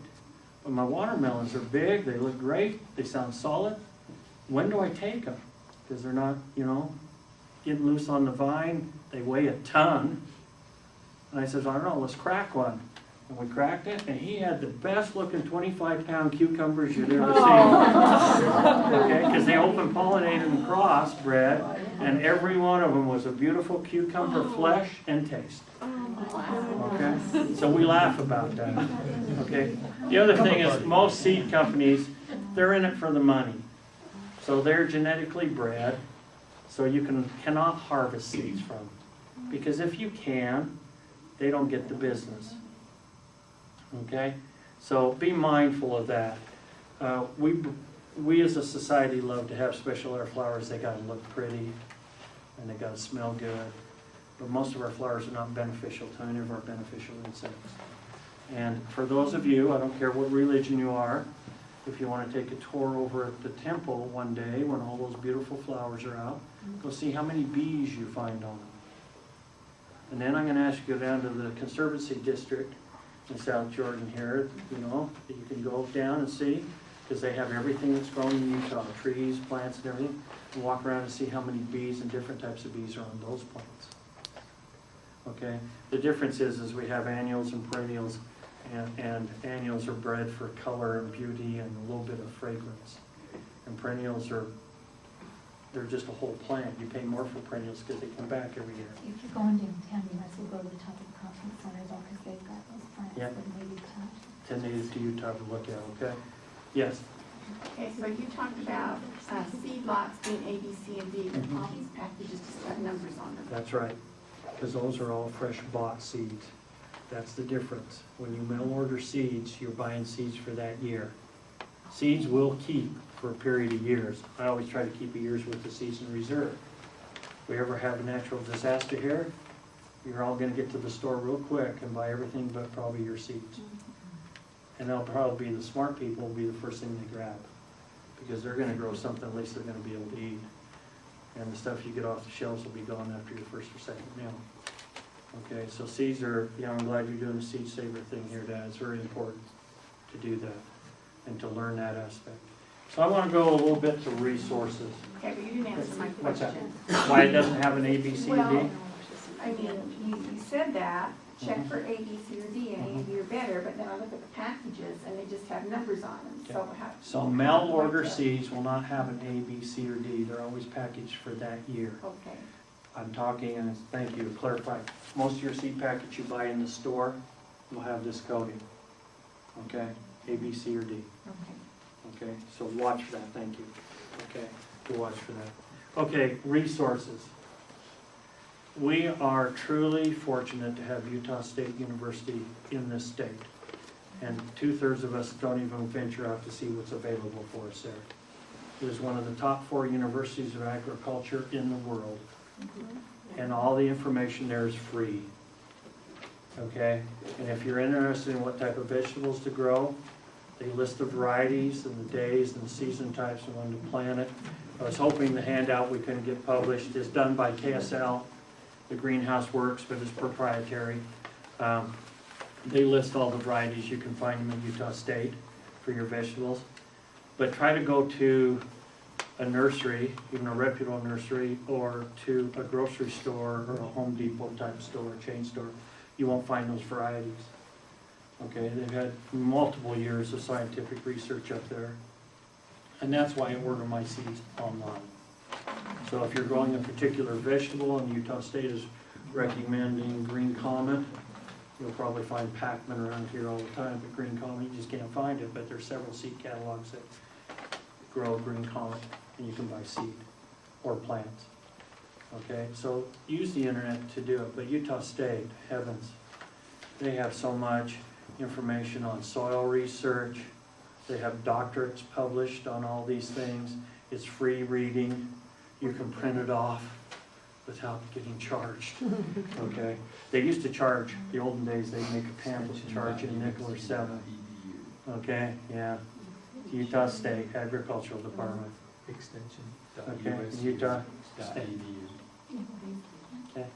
but my watermelons are big, they look great, they sound solid. When do I take them? Because they're not, getting loose on the vine. They weigh a ton. And I says, I don't know, let's crack one. And we cracked it, and he had the best looking 25-pound cucumbers you'd ever seen. Okay, because they open pollinated and crossbred, and every one of them was a beautiful cucumber flesh and taste. Okay, so we laugh about that. Okay, the other thing is most seed companies, they're in it for the money. So they're genetically bred, so you cannot harvest seeds from them. Because if you can, they don't get the business. Okay, so be mindful of that. We as a society love to have special air flowers. They got to look pretty and they got to smell good. But most of our flowers are not beneficial to any of our beneficial insects. And for those of you, I don't care what religion you are, if you want to take a tour over at the temple one day when all those beautiful flowers are out, go see how many bees you find on them. And then I'm going to ask you to go down to the Conservancy District in South Jordan here, that you can go down and see, because they have everything that's grown in Utah, trees, plants, and everything, and walk around and see how many bees and different types of bees are on those plants. Okay? The difference is we have annuals and perennials, and annuals are bred for color and beauty and a little bit of fragrance. And perennials they're just a whole plant. You pay more for perennials because they come back every year. If you're going to 10 minutes, we'll go to the top of the conference center as long as they've got those plants Yep. that maybe touch. 10 days to Utah to look at, okay? Yes? Okay, so you talked about seed lots being A, B, C, and D, but all these packages just have numbers on them. That's right, because those are all fresh bought seeds. That's the difference. When you mail order seeds, you're buying seeds for that year. Seeds will keep for a period of years. I always try to keep a year's worth of seeds in reserve. If we ever have a natural disaster here, you're all gonna get to the store real quick and buy everything but probably your seeds. And they'll probably be the smart people, will be the first thing they grab. Because they're gonna grow something at least they're gonna be able to eat. And the stuff you get off the shelves will be gone after your first or second meal. Okay, so seeds are, I'm glad you're doing the seed saver thing here, Dad. It's very important to do that and to learn that aspect. So I want to go a little bit to resources. Okay, but you didn't answer my What's that? question. Why it doesn't have an A, B, C, D? Well, I mean, you said that, check for A, B, C, or D, and A and B are better, but then I look at the packages and they just have numbers on them, so how? So mail order seeds will not have an A, B, C, or D. They're always packaged for that year. Okay. I'm talking, and thank you, clarify. Most of your seed packets you buy in the store will have this coding. Okay, A, B, C, or D. Okay. Okay, so watch for that, thank you. Okay, to watch for that. Okay, resources. We are truly fortunate to have Utah State University in this state. And 2/3 of us don't even venture out to see what's available for us there. It is one of the top 4 universities of agriculture in the world. And all the information there is free. Okay, and if you're interested in what type of vegetables to grow, they list the varieties and the days and the season types and when to plant it. I was hoping the handout we couldn't get published is done by KSL, the Greenhouse Works, but it's proprietary. They list all the varieties. You can find them in Utah State for your vegetables. But try to go to a nursery, even a reputable nursery, or to a grocery store or a Home Depot type store, chain store. You won't find those varieties. Okay, they've had multiple years of scientific research up there. And that's why I order my seeds online. So if you're growing a particular vegetable and Utah State is recommending Green Comet, you'll probably find Pac-Man around here all the time, but Green Comet, you just can't find it. But there's several seed catalogs that grow Green Comet, and you can buy seed or plants. Okay, so use the internet to do it. But Utah State, heavens, they have so much information on soil research. They have doctorates published on all these things. It's free reading. You can print it off without getting charged. Okay, they used to charge, the olden days, they'd make a pamphlet charge you $1 or $7. Okay, yeah. Utah State Agricultural Department. Extension. Okay, Utah State. Okay,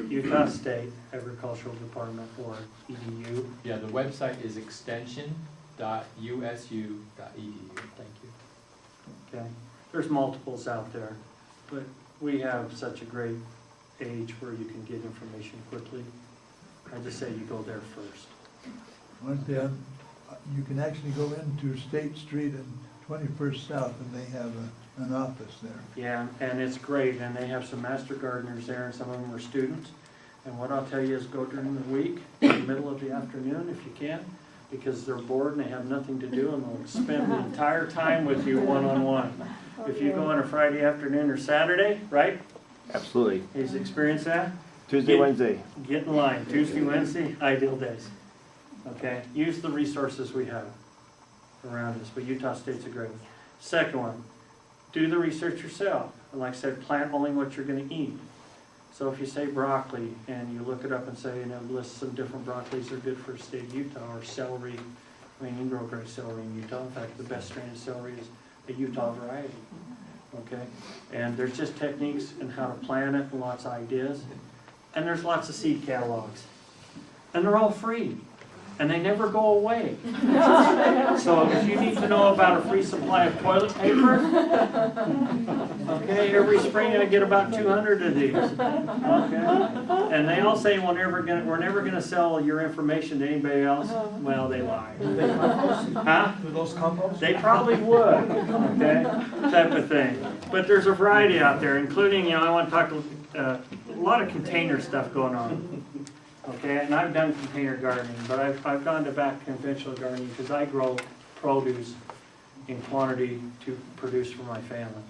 Utah State Agricultural Department or EDU. Yeah, the website is extension.usu.edu. Thank you. Okay, there's multiples out there, but we have such a great age where you can get information quickly. I just say you go there first. One thing, you can actually go into State Street and 21st South, and they have an office there. Yeah, and it's great, and they have some master gardeners there, and some of them are students. And what I'll tell you is go during the week, in the middle of the afternoon if you can, because they're bored and they have nothing to do, and they'll spend the entire time with you one-on-one. If you go on a Friday afternoon or Saturday, right? Absolutely. He's experienced that? Tuesday, Wednesday. Get in line, Tuesday, Wednesday, ideal days. Okay, use the resources we have around us, but Utah State's a great one. Second one, do the research yourself. And like I said, plant only what you're gonna eat. So if you say broccoli and you look it up and say, list some different broccolis that are good for the state of Utah, or celery. I mean, you can grow great celery in Utah. In fact, the best strain of celery is a Utah variety. Okay, and there's just techniques in how to plant it and lots of ideas. And there's lots of seed catalogs. And they're all free. And they never go away. So if you need to know about a free supply of toilet paper, okay, every spring I get about 200 of these. Okay, and they all say we're never gonna sell your information to anybody else. Well, they lie. Huh? Do those compost? They probably would. Okay, type of thing. But there's a variety out there, including I want to talk a lot of container stuff going on. Okay, and I've done container gardening, but I've gone to back conventional gardening because I grow produce in quantity to produce for my family.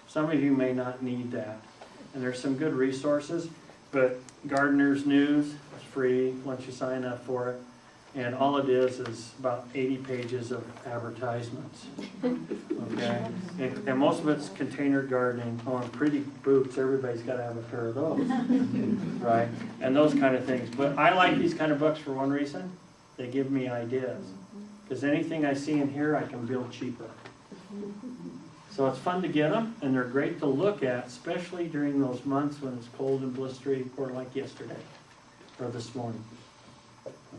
Some of you may not need that. And there's some good resources, but Gardener's News is free once you sign up for it. And all it is about 80 pages of advertisements. Okay? And most of it's container gardening. Oh, and pretty boots. Everybody's got to have a pair of those. Right? And those kind of things. But I like these kind of books for one reason. They give me ideas. Because anything I see in here, I can build cheaper. So it's fun to get them, and they're great to look at, especially during those months when it's cold and blistery, or like yesterday, or this morning.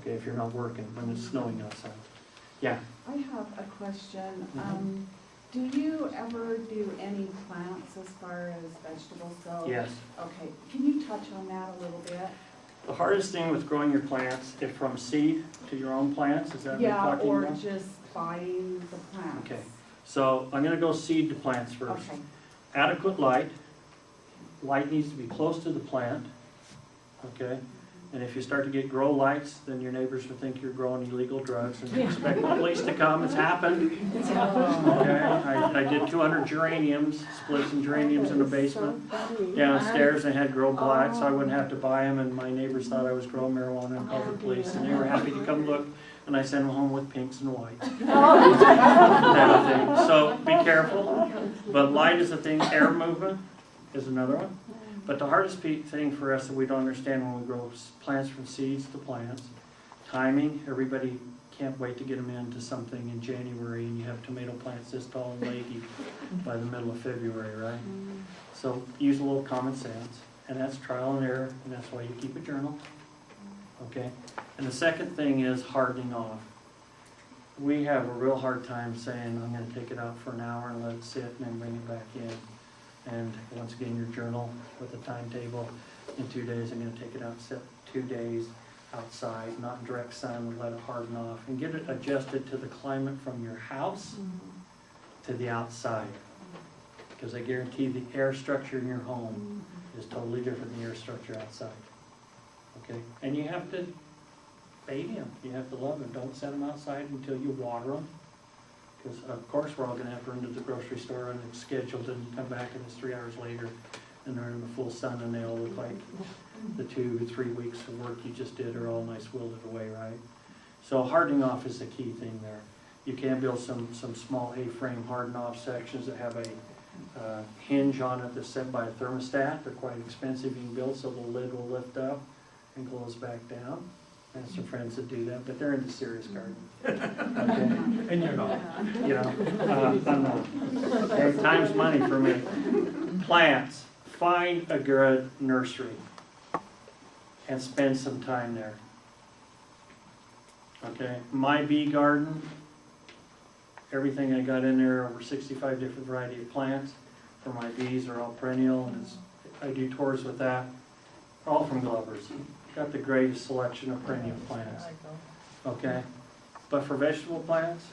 Okay, if you're not working, when it's snowing outside. Yeah? I have a question. Do you ever do any plants as far as vegetables go? Yes. Okay, can you touch on that a little bit? The hardest thing with growing your plants is from seed to your own plants, is that what you're talking about? Yeah, or just buying the plants. Okay, so I'm gonna go seed to plants first. Okay. Adequate light. Light needs to be close to the plant, okay? And if you start to get grow lights, then your neighbors will think you're growing illegal drugs and expect the police to come. It's happened. Okay, I did 200 geraniums, split some geraniums in the basement, downstairs, and had grow black, so I wouldn't have to buy them, and my neighbors thought I was growing marijuana and called the police, and they were happy to come look, and I sent them home with pinks and whites. Kind of thing. So be careful, but light is a thing, air movement is another one. But the hardest thing for us that we don't understand when we grow plants from seeds to plants, timing. Everybody can't wait to get them into something in January, and you have tomato plants this tall and leggy by the middle of February, right? So use a little common sense, and that's trial and error, and that's why you keep a journal. Okay? And the second thing is hardening off. We have a real hard time saying, I'm going to take it out for an hour and let it sit and then bring it back in. And once again, your journal with a timetable. In 2 days, I'm going to take it out and set 2 days outside, not in direct sun, and let it harden off. And get it adjusted to the climate from your house to the outside. Because I guarantee the air structure in your home is totally different than the air structure outside. Okay? And you have to baby them. You have to love them. Don't send them outside until you water them. Because of course we're all going to have to run to the grocery store and it's scheduled and come back and it's 3 hours later and they're in the full sun and they all look like the 2 to 3 weeks of work you just did are all nice wilted away, right? So hardening off is the key thing there. You can build some small A-frame harden off sections that have a hinge on it that's set by a thermostat. They're quite expensive. You can build so the lid will lift up and close back down. I have some friends that do that, but they're into serious gardening. Okay? And you're not. You know, I'm not. Okay, time's money for me. Plants. Find a good nursery and spend some time there. Okay, my bee garden, everything I got in there, over 65 different variety of plants for my bees are all perennial, and I do tours with that, all from Glover's. Got the greatest selection of perennial plants. Okay, but for vegetable plants,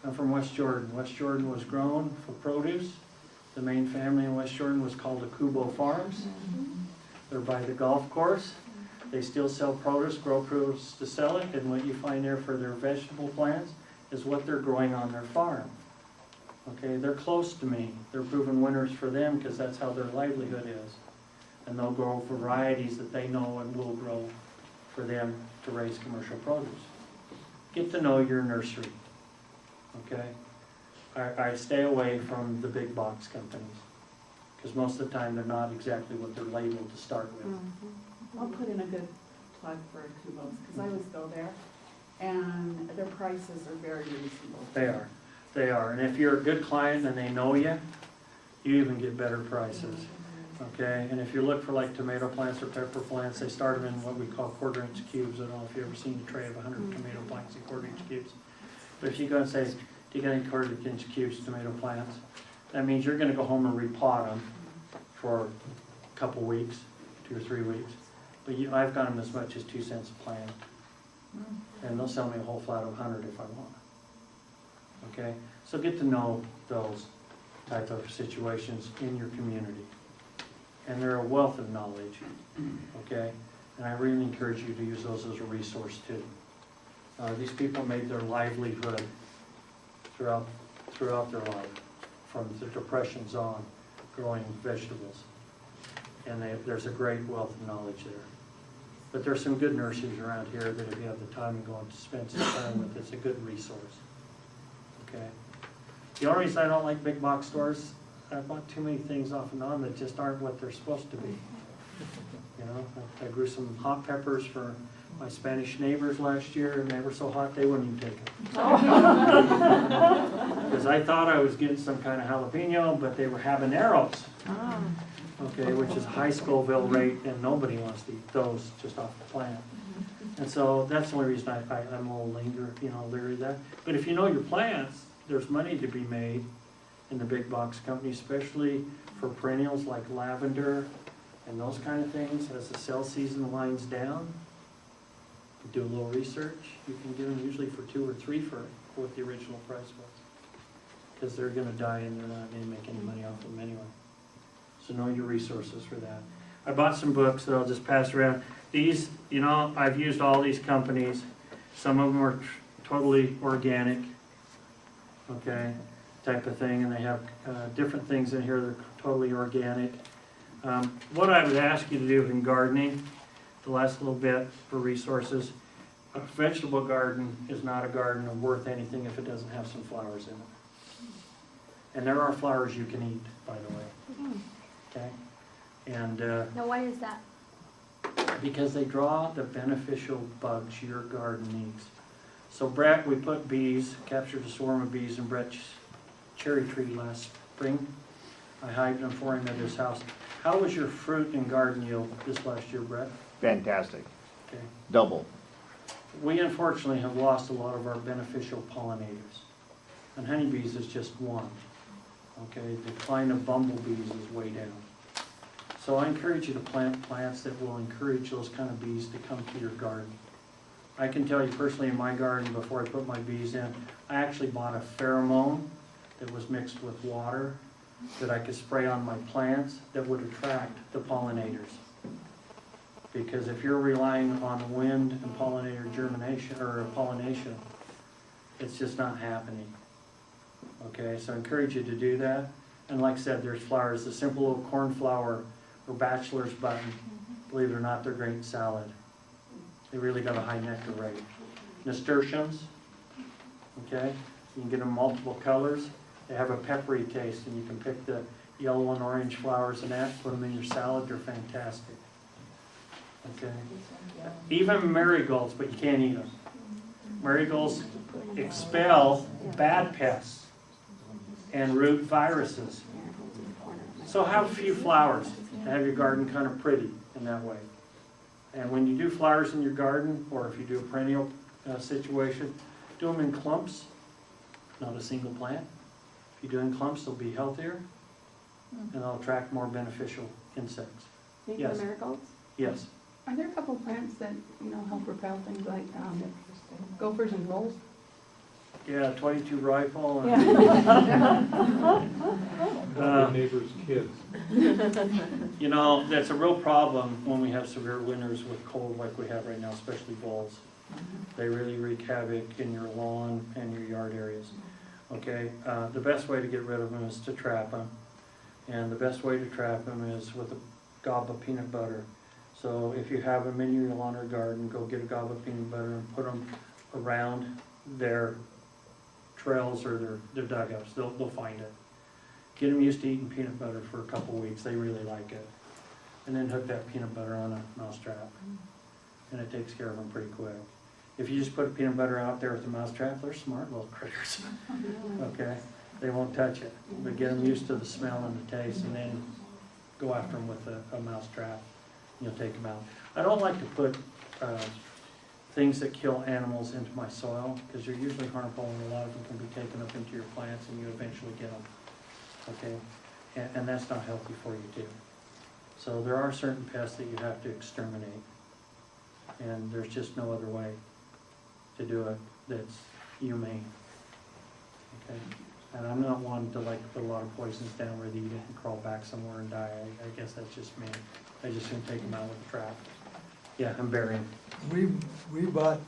I'm from West Jordan. West Jordan was grown for produce. The main family in West Jordan was called the Kubo Farms. They're by the golf course. They still sell produce, grow produce to sell it, and what you find there for their vegetable plants is what they're growing on their farm. Okay, they're close to me. They're proven winners for them because that's how their livelihood is. And they'll grow varieties that they know and will grow for them to raise commercial produce. Get to know your nursery, okay? I stay away from the big box companies because most of the time they're not exactly what they're labeled to start with. I'll put in a good plug for Kubos because I always go there and their prices are very reasonable. They are. And if you're a good client and they know you, you even get better prices. Okay, and if you look for like tomato plants or pepper plants, they start them in what we call 1/4-inch cubes. I don't know if you've ever seen a tray of 100 tomato plants in 1/4-inch cubes. But if you go and say, do you got any 1/4-inch cubes tomato plants? That means you're going to go home and repot them for a couple weeks, 2 or 3 weeks. But I've got them as much as 2 cents a plant. And they'll sell me a whole flat of 100 if I want. Okay, so get to know those type of situations in your community. And they're a wealth of knowledge, okay? And I really encourage you to use those as a resource too. These people made their livelihood throughout throughout their life, from the Depressions on, growing vegetables. And there's a great wealth of knowledge there. But there's some good nurseries around here that if you have the time and go and spend some time with, it's a good resource. Okay. The only reason I don't like big box stores, I bought too many things off and on that just aren't what they're supposed to be. You know, I grew some hot peppers for my Spanish neighbors last year, and they were so hot they wouldn't even take them. Because I thought I was getting some kind of jalapeno, but they were habaneros. Okay, which is a high Scoville rate, and nobody wants to eat those just off the plant. And so that's the only reason I'm a little leery of that. But if you know your plants, there's money to be made in the big box companies, especially for perennials like lavender and those kind of things. As the sale season winds down, you do a little research, you can get them usually for 2 or 3 for what the original price was. Because they're going to die and they're not going to make any money off them anyway. So know your resources for that. I bought some books that I'll just pass around. These, I've used all these companies. Some of them are totally organic, okay, type of thing, and they have different things in here that are totally organic. What I would ask you to do in gardening, the last little bit for resources, a vegetable garden is not a garden worth anything if it doesn't have some flowers in it. And there are flowers you can eat, by the way. Okay? And Now, why is that? because they draw the beneficial bugs your garden needs. So Brett, we put bees, captured a swarm of bees in Brett's cherry tree last spring. I hived them for him at his house. How was your fruit and garden yield this last year, Brett? Fantastic. Okay. Double. We unfortunately have lost a lot of our beneficial pollinators. And honeybees is just one. Okay, the decline of bumblebees is way down. So I encourage you to plant plants that will encourage those kind of bees to come to your garden. I can tell you personally in my garden, before I put my bees in, I actually bought a pheromone that was mixed with water that I could spray on my plants that would attract the pollinators. Because if you're relying on wind and pollinator germination or pollination, it's just not happening. Okay, so I encourage you to do that. And like I said, there's flowers. The simple little cornflower or bachelor's button, believe it or not, they're great in salad. They really got a high nectar rate. Nasturtiums, okay, you can get them multiple colors. They have a peppery taste, and you can pick the yellow and orange flowers and that, put them in your salad. They're fantastic. Okay, even marigolds, but you can't eat them. Marigolds expel bad pests and root viruses. So have a few flowers and have your garden kind of pretty in that way. And when you do flowers in your garden, or if you do a perennial situation, do them in clumps, not a single plant. If you do in clumps, they'll be healthier and they'll attract more beneficial insects. Speaking Yes. of marigolds? Yes. Are there a couple plants that, help repel things like gophers and voles? Yeah, 22 rifle. And, Your neighbor's kids. That's a real problem when we have severe winters with cold like we have right now, especially voles. They really wreak havoc in your lawn and your yard areas. Okay, the best way to get rid of them is to trap them. And the best way to trap them is with a gob of peanut butter. So if you have them in your lawn or garden, go get a gob of peanut butter and put them around their trails or their dugouts. They'll find it. Get them used to eating peanut butter for a couple weeks. They really like it. And then hook that peanut butter on a mousetrap. And it takes care of them pretty quick. If you just put peanut butter out there with the mousetrap, they're smart little critters. Okay? They won't touch it. But get them used to the smell and the taste, and then go after them with a mousetrap. You'll take them out. I don't like to put things that kill animals into my soil, because they're usually harmful, and a lot of them can be taken up into your plants and you eventually get them. Okay? And that's not healthy for you too. So there are certain pests that you have to exterminate. And there's just no other way to do it that's humane. Okay? And I'm not one to put a lot of poisons down where they eat it and crawl back somewhere and die. I guess that's just me. I just soon take them out with a trap. Yeah, I'm burying. We bought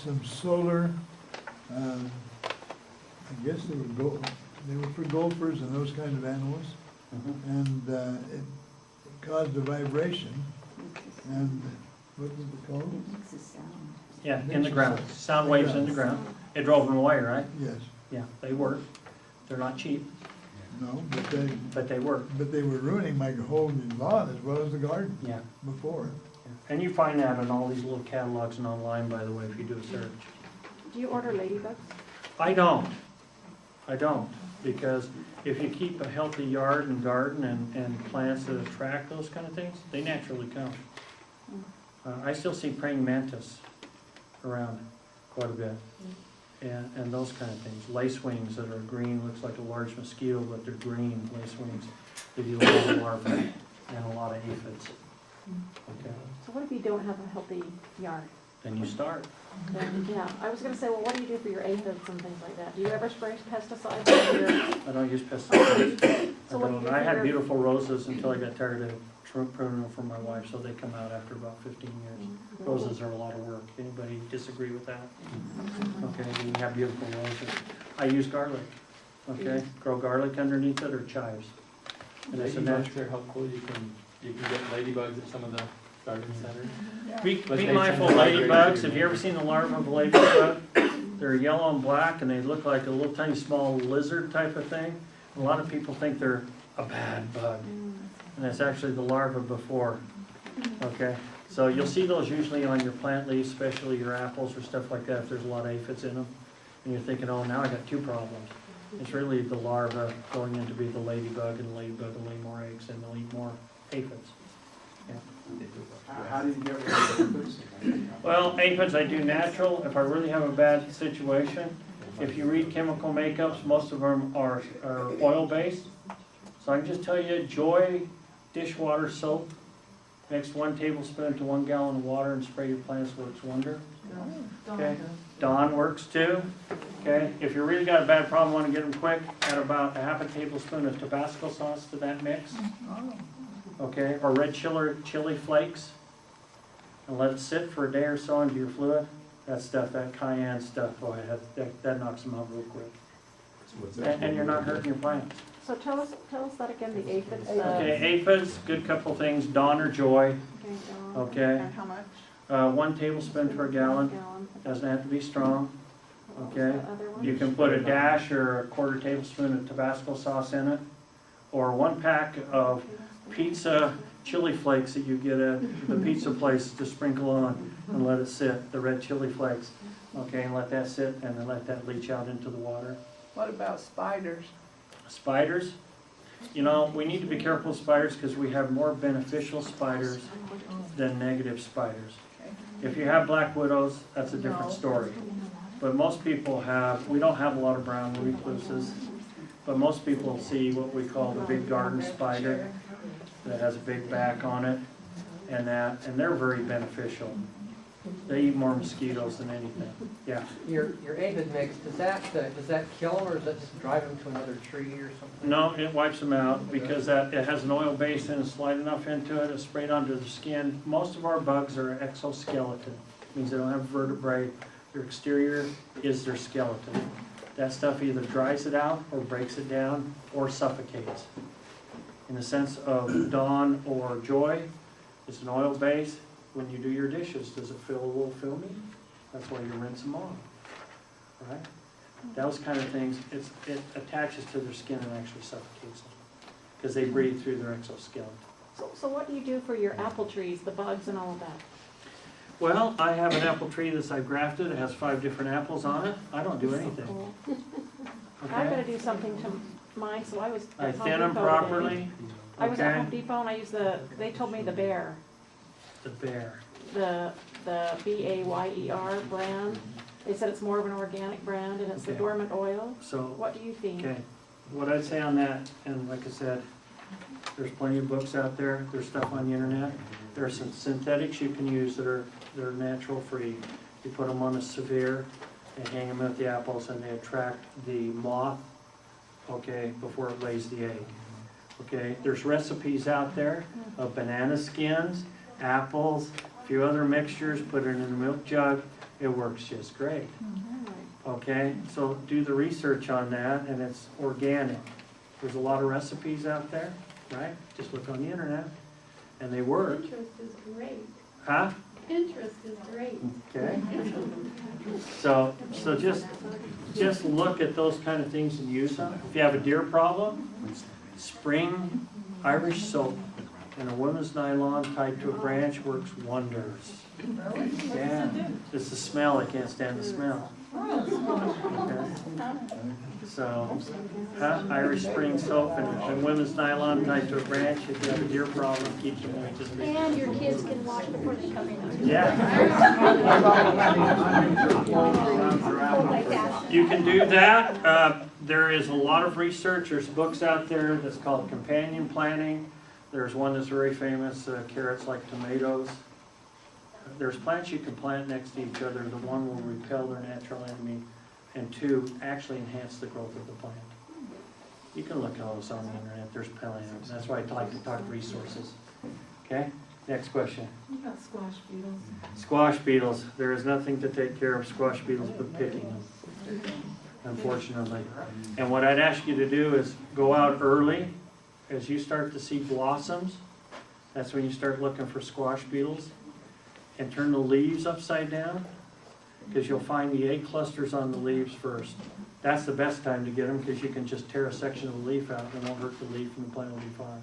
some solar, I guess they would go they were for gophers and those kind of animals, and it caused a vibration, and what was it called? Yeah, in the ground, sound waves in the ground. It drove them away, right? Yes. Yeah, they work. They're not cheap, No, but they work. but they were ruining my whole lawn as well as the garden Yeah. before. And you find that in all these little catalogs and online, by the way, if you do a search. Do you order ladybugs? I don't, because if you keep a healthy yard and garden and plants that attract those kind of things, they naturally come. I still see praying mantis around quite a bit, and those kind of things. Lacewings that are green, looks like a large mosquito, but they're green lacewings. They do a lot of larvae and a lot of aphids. Okay, So what if you don't have a healthy yard? then you start. Then, yeah, I was gonna say, well, what do you do for your aphids and things like that? Do you ever spray pesticides on your? I don't use pesticides. So what do you do for I had your- beautiful roses until I got tired of pruning them for my wife, so they come out after about 15 years. Roses are a lot of work. Anybody disagree with that? Okay, you can have beautiful roses. I use garlic, okay? Grow garlic underneath it or chives. And it's a Ladybugs natural. are helpful, you can get ladybugs at some of the garden centers. Be But they mindful of tend to migrate ladybugs. to- Have you ever seen the larva of a ladybug? They're yellow and black, and they look like a little tiny small lizard type of thing. A lot of people think they're a bad bug, and it's actually the larva before. Okay, so you'll see those usually on your plant leaves, especially your apples or stuff like that, if there's a lot of aphids in them. And you're thinking, oh, now I got two problems. It's really the larva going in to be the ladybug, and the ladybug will lay more eggs, and they'll eat more aphids. How do you get rid of the aphids? Well, aphids I do natural if I really have a bad situation. If you read chemical makeups, most of them are oil-based. So I can just tell you, Joy dishwater soap, mix 1 tablespoon to 1 gallon of water and spray your plants, works wonder. Okay. Dawn works too. Okay, if you really got a bad problem, want to get them quick, add about a half a tablespoon of Tabasco sauce to that mix. Okay, or red chili flakes, and let it sit for a day or so into your fluid. That stuff, that cayenne stuff, boy, that knocks them out real quick. And you're not hurting your plants. So tell us that again, the aphids. Okay, aphids, good couple things, Dawn or Joy. Okay, Dawn. Okay. And how much? 1 tablespoon per gallon. Doesn't have to be strong. Okay. You can put a dash or a 1/4 tablespoon of Tabasco sauce in it, or 1 pack of pizza chili flakes that you get at the pizza place to sprinkle on and let it sit, the red chili flakes. Okay, and let that sit and then let that leach out into the water. What about spiders? Spiders, you know, we need to be careful with spiders because we have more beneficial spiders than negative spiders. If you have black widows, that's a different story. But most people have, we don't have a lot of brown recluses, but most people see what we call the big garden spider that has a big back on it and they're very beneficial. They eat more mosquitoes than anything. Yeah. Your aphid mix, does that kill them, or does that just drive them to another tree or something? No, it wipes them out because it has an oil base and it's light enough into it, it's sprayed onto the skin. Most of our bugs are exoskeleton, means they don't have vertebrae. Their exterior is their skeleton. That stuff either dries it out or breaks it down or suffocates. In the sense of Dawn or Joy, it's an oil base. When you do your dishes, does it feel a little filmy? That's why you rinse them off, right? Those kind of things, it attaches to their skin and actually suffocates them because they breathe through their exoskeleton. So what do you do for your apple trees, the bugs and all of that? Well, I have an apple tree that I grafted. It has 5 different apples on it. I don't do anything. Cool. I'm Okay? gonna do something to mine, so I was I at Home thin them Depot properly. today. I was at Okay? Home Depot and I used they told me the Bear, The bear. the BAYER brand. They said it's more of an organic brand and it's the Okay. dormant oil. So, What do you think? okay, what I'd say on that, and like I said, there's plenty of books out there, there's stuff on the internet. There are some synthetics you can use that are natural free. You put them on a severe and hang them at the apples and they attract the moth, okay, before it lays the egg. Okay, there's recipes out there of banana skins, apples, a few other mixtures, put it in a milk jug, it works just great. Okay, so do the research on that, and it's organic. There's a lot of recipes out there, right? Just look on the internet, and they work. Pinterest is great. Huh? Pinterest is great. Okay. So just look at those kind of things and use them. If you have a deer problem, spring Irish soap and a women's nylon tied to a branch works wonders. Yeah, it's the smell. I can't stand the smell. Okay. So, Irish spring soap and women's nylon tied to a branch. If you have a deer problem, keep them away. Just And your kids can wash before they come in. yeah. You can do that. There is a lot of research. There's books out there that's called companion planting. There's one that's very famous, carrots like tomatoes. There's plants you can plant next to each other. The one will repel their natural enemy, and two, actually enhance the growth of the plant. You can look at all this on the internet. There's plenty of them. That's why I like to talk resources. Okay? Next question. What about squash beetles? Squash beetles. There is nothing to take care of squash beetles but picking them, unfortunately. And what I'd ask you to do is go out early. As you start to see blossoms, that's when you start looking for squash beetles. And turn the leaves upside down, because you'll find the egg clusters on the leaves first. That's the best time to get them, because you can just tear a section of the leaf out and it won't hurt the leaf and the plant will be fine.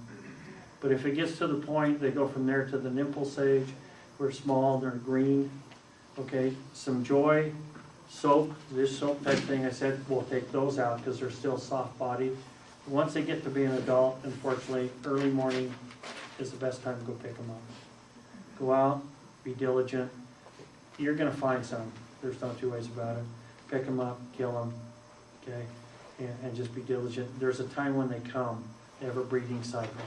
But if it gets to the point, they go from there to the nymphal sage. They're small, they're green. Okay, some joy soap, this soap type thing I said, we'll take those out because they're still soft bodied. Once they get to be an adult, unfortunately, early morning is the best time to go pick them up. Go out, be diligent. You're going to find some. There's no two ways about it. Pick them up, kill them, okay, and just be diligent. There's a time when they come. They have a breeding cycle.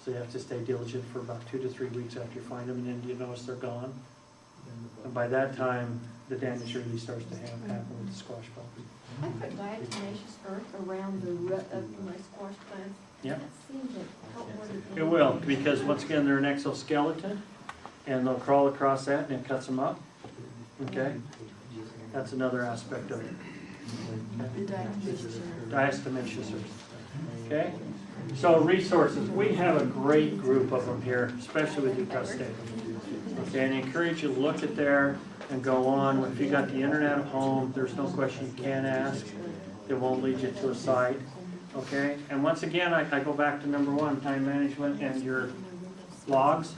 So you have to stay diligent for about 2 to 3 weeks after you find them, and then you notice they're gone. And by that time, the damage really starts to happen with the squash bug. I put diatomaceous earth around the root of my squash plants. Yeah. That seems to help more than It will, because once again, they're an exoskeleton, and they'll crawl across that, and it cuts them up. Okay? That's another aspect of it. Diatomaceous earth. Okay? So resources. We have a great group of them here, especially with Utah State. Okay, and I encourage you to look at there and go on. If you got the internet at home, there's no question you can ask. It won't lead you to a site. Okay? And once again, I go back to number 1, time management and your logs.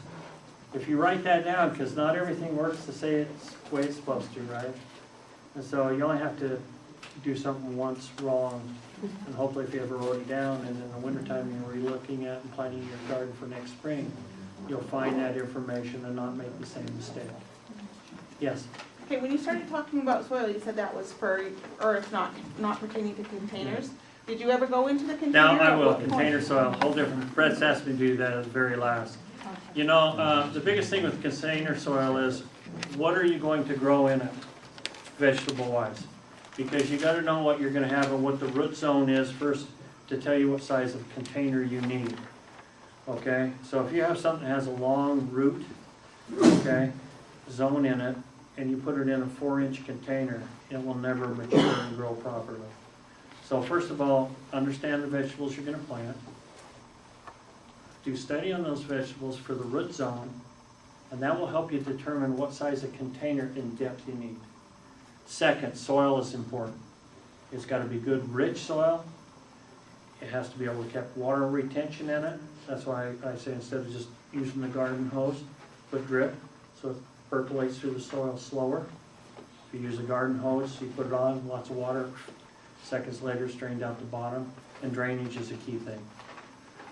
If you write that down, because not everything works the way it's supposed to, right? And so you only have to do something once wrong, and hopefully if you ever wrote it down, and in the wintertime you're re-looking at and planning your garden for next spring, you'll find that information and not make the same mistake. Yes? Okay, when you started talking about soil, you said that was for earth, not pertaining to containers. Did you ever go into the container? Now I will. Container soil, whole different. Brett's asked me to do that at the very last. You know, the biggest thing with container soil is, what are you going to grow in it, vegetable-wise? Because you got to know what you're going to have and what the root zone is first to tell you what size of container you need. Okay, so if you have something that has a long root, okay, zone in it, and you put it in a 4-inch container, it will never mature and grow properly. So first of all, understand the vegetables you're going to plant. Do study on those vegetables for the root zone, and that will help you determine what size of container in depth you need. Second, soil is important. It's got to be good, rich soil. It has to be able to keep water retention in it. That's why I say instead of just using the garden hose, put drip, so it percolates through the soil slower. If you use a garden hose, you put it on, lots of water, seconds later strained out the bottom, and drainage is a key thing.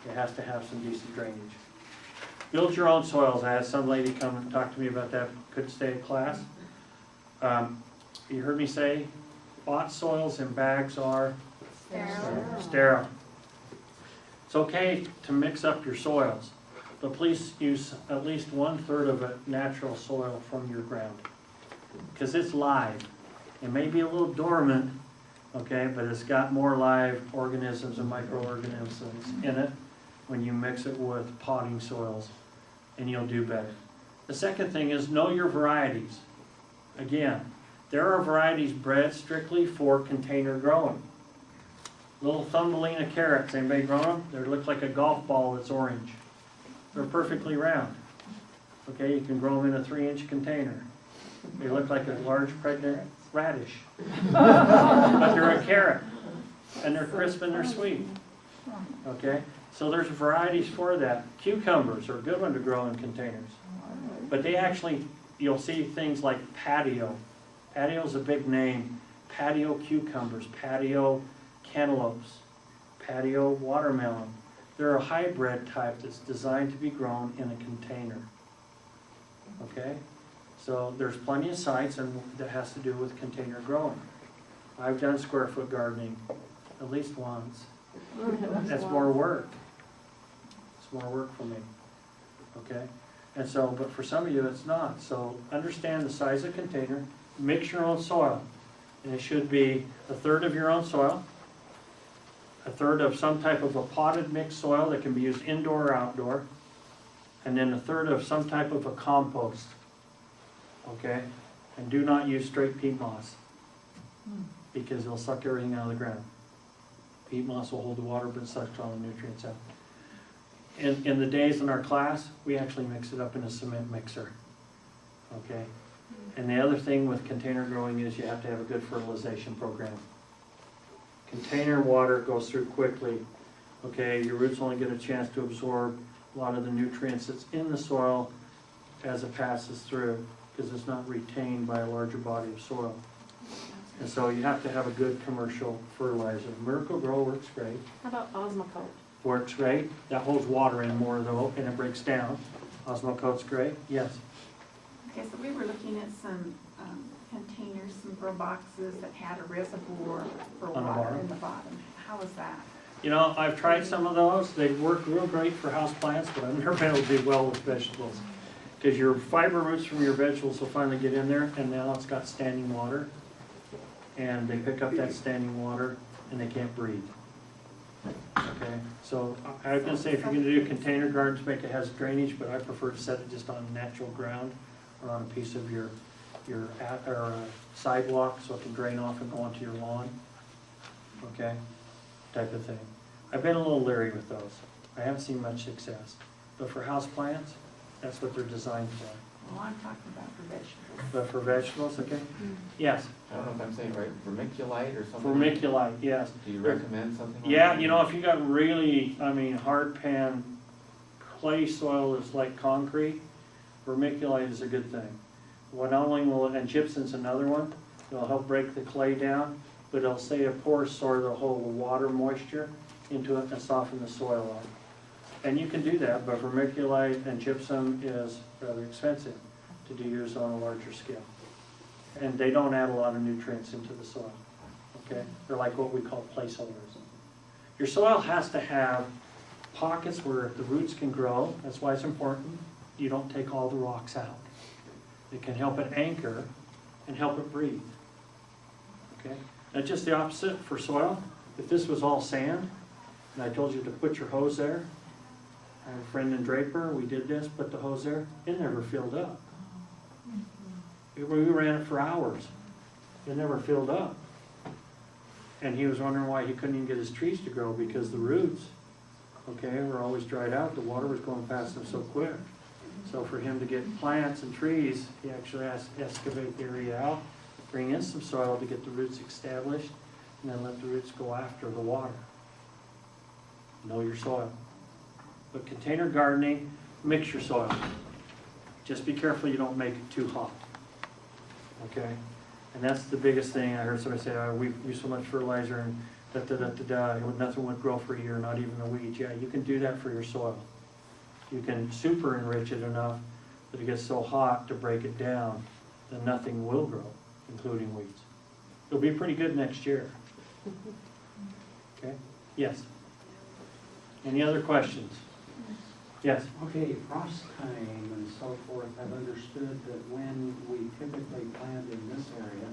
It has to have some decent drainage. Build your own soils. I had some lady come and talk to me about that, couldn't stay at class. You heard me say, bought soils in bags are sterile. It's okay to mix up your soils, but please use at least 1/3 of it natural soil from your ground, because it's live. It may be a little dormant, okay, but it's got more live organisms and microorganisms in it when you mix it with potting soils, and you'll do better. The second thing is know your varieties. Again, There are varieties bred strictly for container growing. Little Thumbelina carrots, anybody grown them? They look like a golf ball that's orange. They're perfectly round. Okay, you can grow them in a 3-inch container. They look like a large pregnant radish. But they're a carrot, and they're crisp and they're sweet. Okay, so there's varieties for that. Cucumbers are a good one to grow in containers. But they actually, you'll see things like patio. Patio's a big name. Patio cucumbers, patio cantaloupes, patio watermelon. They're a hybrid type that's designed to be grown in a container. Okay? So there's plenty of sites and that has to do with container growing. I've done square foot gardening at least once. That's more work. It's more work for me. Okay? And so, but for some of you it's not. So understand the size of container, mix your own soil. And it should be 1/3 of your own soil, 1/3 of some type of a potted mixed soil that can be used indoor or outdoor, and then 1/3 of some type of a compost. Okay? And do not use straight peat moss, because it'll suck everything out of the ground. Peat moss will hold the water, but it sucks all the nutrients out. In the days in our class, we actually mix it up in a cement mixer. Okay? And the other thing with container growing is you have to have a good fertilization program. Container water goes through quickly. Okay, your roots only get a chance to absorb a lot of the nutrients that's in the soil as it passes through, because it's not retained by a larger body of soil. And so you have to have a good commercial fertilizer. Miracle Grow works great. How about Osmocote? Works great. That holds water in more though, and it breaks down. Osmocote's great. Yes. Okay, so we were looking at some containers, some grow boxes that had a reservoir for On the water bottom? in the bottom. How was that? You know, I've tried some of those. They work real great for house plants, but I've never been able to do well with vegetables. Because your fiber roots from your vegetables will finally get in there, and now it's got standing water. And they pick up that standing water, and they can't breathe. Okay, so I was gonna say, if you're gonna do container gardens, make it has drainage, but I prefer to set it just on natural ground or on a piece of your sidewalk, so it can drain off and go onto your lawn. Okay, type of thing. I've been a little leery with those. I haven't seen much success. But for house plants, that's what they're designed for. Well, I'm talking about for vegetables. But for vegetables, okay? Yes. I don't know if I'm saying right, vermiculite or something? Vermiculite, yes. Do you recommend something like Yeah, that? you know, if you got really, hard pan clay soil that's like concrete, vermiculite is a good thing. Well, not only will it, and gypsum's another one, it'll help break the clay down, but it'll stay a porous soil that'll hold the water moisture into it and soften the soil up. And you can do that, but vermiculite and gypsum is rather expensive to do yours on a larger scale. And they don't add a lot of nutrients into the soil, okay? They're like what we call placeholders. Your soil has to have pockets where the roots can grow. That's why it's important you don't take all the rocks out. It can help it anchor and help it breathe, okay? That's just the opposite for soil. If this was all sand, and I told you to put your hose there, I have a friend in Draper, we did this, put the hose there, it never filled up. We ran it for hours. It never filled up. And he was wondering why he couldn't even get his trees to grow, because the roots, okay, were always dried out. The water was going past them so quick. So for him to get plants and trees, he actually has to excavate the area out, bring in some soil to get the roots established, and then let the roots go after the water. Know your soil. But container gardening, mix your soil. Just be careful you don't make it too hot. Okay? And that's the biggest thing. I heard somebody say, oh, we use so much fertilizer and nothing would grow for a year, not even the weeds. Yeah, you can do that for your soil. You can super enrich it enough that it gets so hot to break it down that nothing will grow, including weeds. It'll be pretty good next year. Okay? Yes? Any other questions? Yes? Okay, frost time and so forth, I've understood that when we typically plant in this area,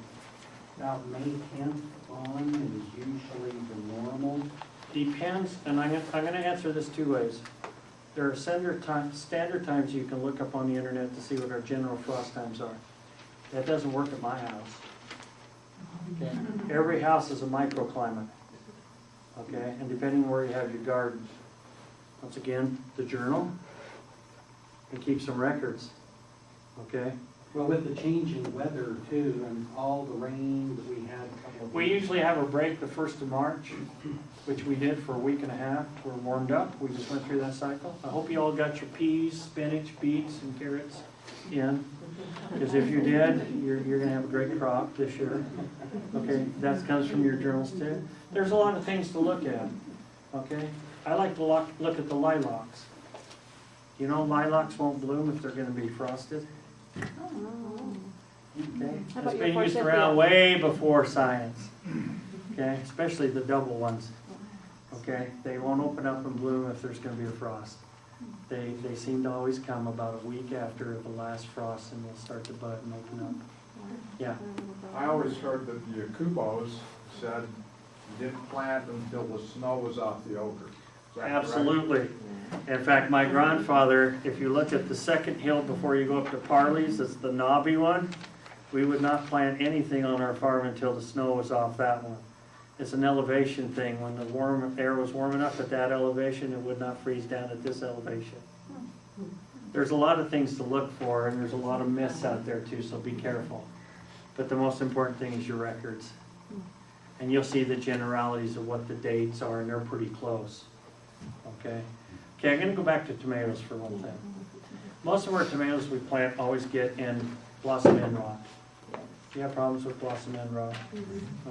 about May 10th on is usually the normal. Depends, and I'm going to answer this two ways. There are standard times you can look up on the internet to see what our general frost times are. That doesn't work at my house. Okay? Every house is a microclimate, okay? And depending where you have your garden. Once again, the journal, and keep some records, okay? Well, with the change in weather too, and all the rain that we had a couple of We weeks. usually have a break the 1st of March, which we did for a week and a half. We're warmed up. We just went through that cycle. I hope you all got your peas, spinach, beets, and carrots in. Because if you did, you're gonna have a great crop this year. Okay, that comes from your journals too. There's a lot of things to look at, okay? I like to look at the lilacs. You know, lilacs won't bloom if they're gonna be frosted. Okay, How it's about been your used forsythia? around way before science. Okay, especially the double ones. Okay, they won't open up and bloom if there's gonna be a frost. They seem to always come about a week after the last frost, and they'll start to bud and open up. Yeah. I always heard that the Yakubos said you didn't plant until the snow was off the ochre. Is that correct? Absolutely. In fact, my grandfather, if you look at the second hill before you go up to Parley's, it's the knobby one. We would not plant anything on our farm until the snow was off that one. It's an elevation thing. When the warm air was warm enough at that elevation, it would not freeze down at this elevation. There's a lot of things to look for, and there's a lot of myths out there too, so be careful. But the most important thing is your records. And you'll see the generalities of what the dates are, and they're pretty close. Okay? Okay, I'm gonna go back to tomatoes for one thing. Most of our tomatoes we plant always get in blossom end rot. Do you have problems with blossom end rot?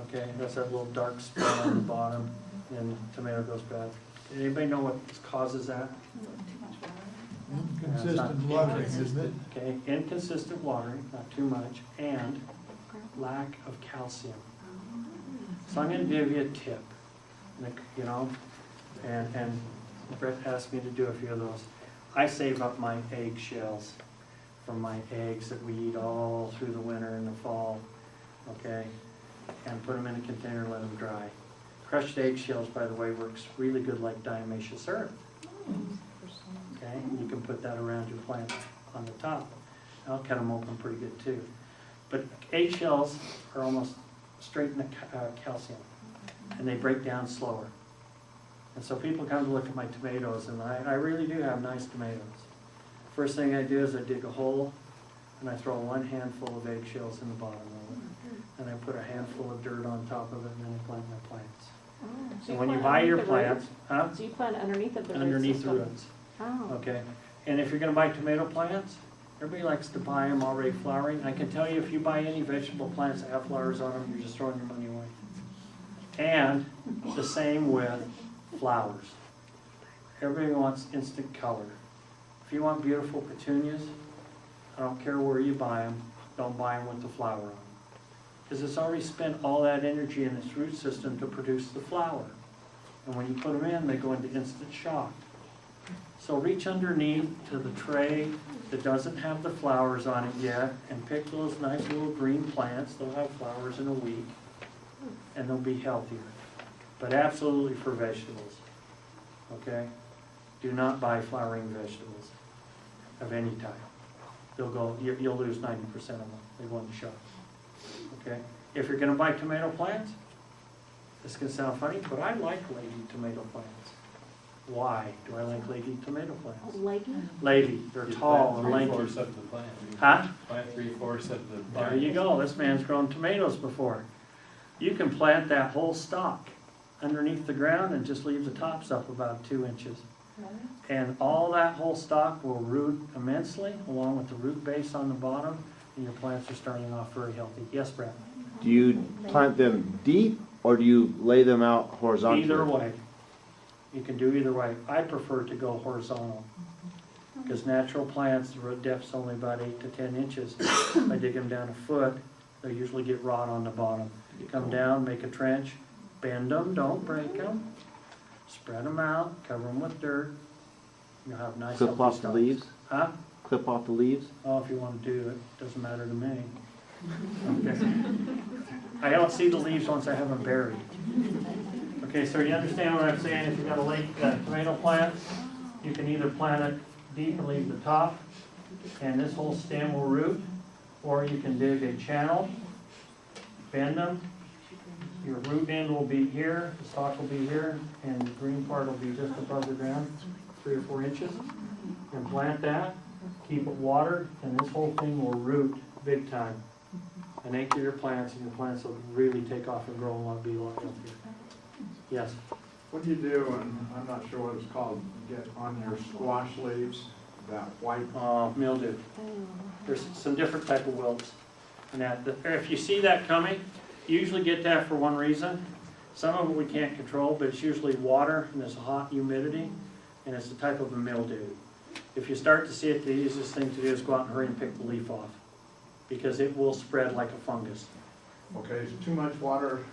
Okay, that's that little dark spot on the bottom, and the tomato goes bad. Anybody know what causes that? Inconsistent watering, isn't it? Okay, inconsistent watering, not too much, and lack of calcium. So I'm gonna give you a tip, you know, and Brett asked me to do a few of those. I save up my egg shells from my eggs that we eat all through the winter and the fall, okay? And put them in a container, let them dry. Crushed eggshells, by the way, works really good like diatomaceous earth. Okay, you can put that around your plant on the top. I'll cut them open pretty good too. But eggshells are almost straight in the calcium, and they break down slower. And so people come to look at my tomatoes, and I really do have nice tomatoes. First thing I do is I dig a hole, and I throw one handful of eggshells in the bottom of it. And I put a handful of dirt on top of it, and then I plant my plants. So And when you buy your plants, huh? So you plant underneath of the roots? Underneath the roots. Oh. Okay, and if you're gonna buy tomato plants, everybody likes to buy them already flowering. I can tell you, if you buy any vegetable plants that have flowers on them, you're just throwing your money away. And the same with flowers. Everybody wants instant color. If you want beautiful petunias, I don't care where you buy them, don't buy them with the flower on them. Because it's already spent all that energy in its root system to produce the flower. And when you put them in, they go into instant shock. So reach underneath to the tray that doesn't have the flowers on it yet, and pick those nice little green plants. They'll have flowers in a week, and they'll be healthier. But absolutely for vegetables, okay? Do not buy flowering vegetables of any type. They'll go, you'll lose 90% of them. They go into shock, okay? If you're gonna buy tomato plants, this can sound funny, but I like lady tomato plants. Why do I like lady tomato plants? Leggy? Lady, they're tall and lanky. 3/4 of the plant. Huh? Plant 3/4 of the plant. There you go, this man's grown tomatoes before. You can plant that whole stalk underneath the ground and just leave the tops up about 2 inches. And all that whole stalk will root immensely, along with the root base on the bottom, and your plants are starting off very healthy. Yes, Brad? Do you plant them deep, or do you lay them out horizontally? Either way. You can do either way. I prefer to go horizontal, because natural plants, the root depth's only about 8 to 10 inches. If I dig them down a foot, they usually get rot on the bottom. You come down, make a trench, bend them, don't break them, spread them out, cover them with dirt. You'll have nice Clip healthy off the stalks. leaves? Huh? Clip off the leaves? Oh, if you want to do it, doesn't matter to me. Okay. I don't see the leaves once I have them buried. Okay, so you understand what I'm saying? If you've got a late tomato plant, you can either plant it deep and leave the top, and this whole stem will root, or you can dig a channel, bend them, Your root end will be here, the stalk will be here, and the green part will be just above the ground, 3 or 4 inches. And plant that, keep it watered, and this whole thing will root big time. And anchor your plants, and your plants will really take off and grow and be a lot healthier. Yes? What do you do, and I'm not sure what it's called, get on your squash leaves, that white? Mildew. There's some different type of wilts. And that, if you see that coming, you usually get that for one reason. Some of it we can't control, but it's usually water, and there's hot humidity, and it's a type of a mildew. If you start to see it, the easiest thing to do is go out and hurry and pick the leaf off, because it will spread like a fungus. Okay, is too much water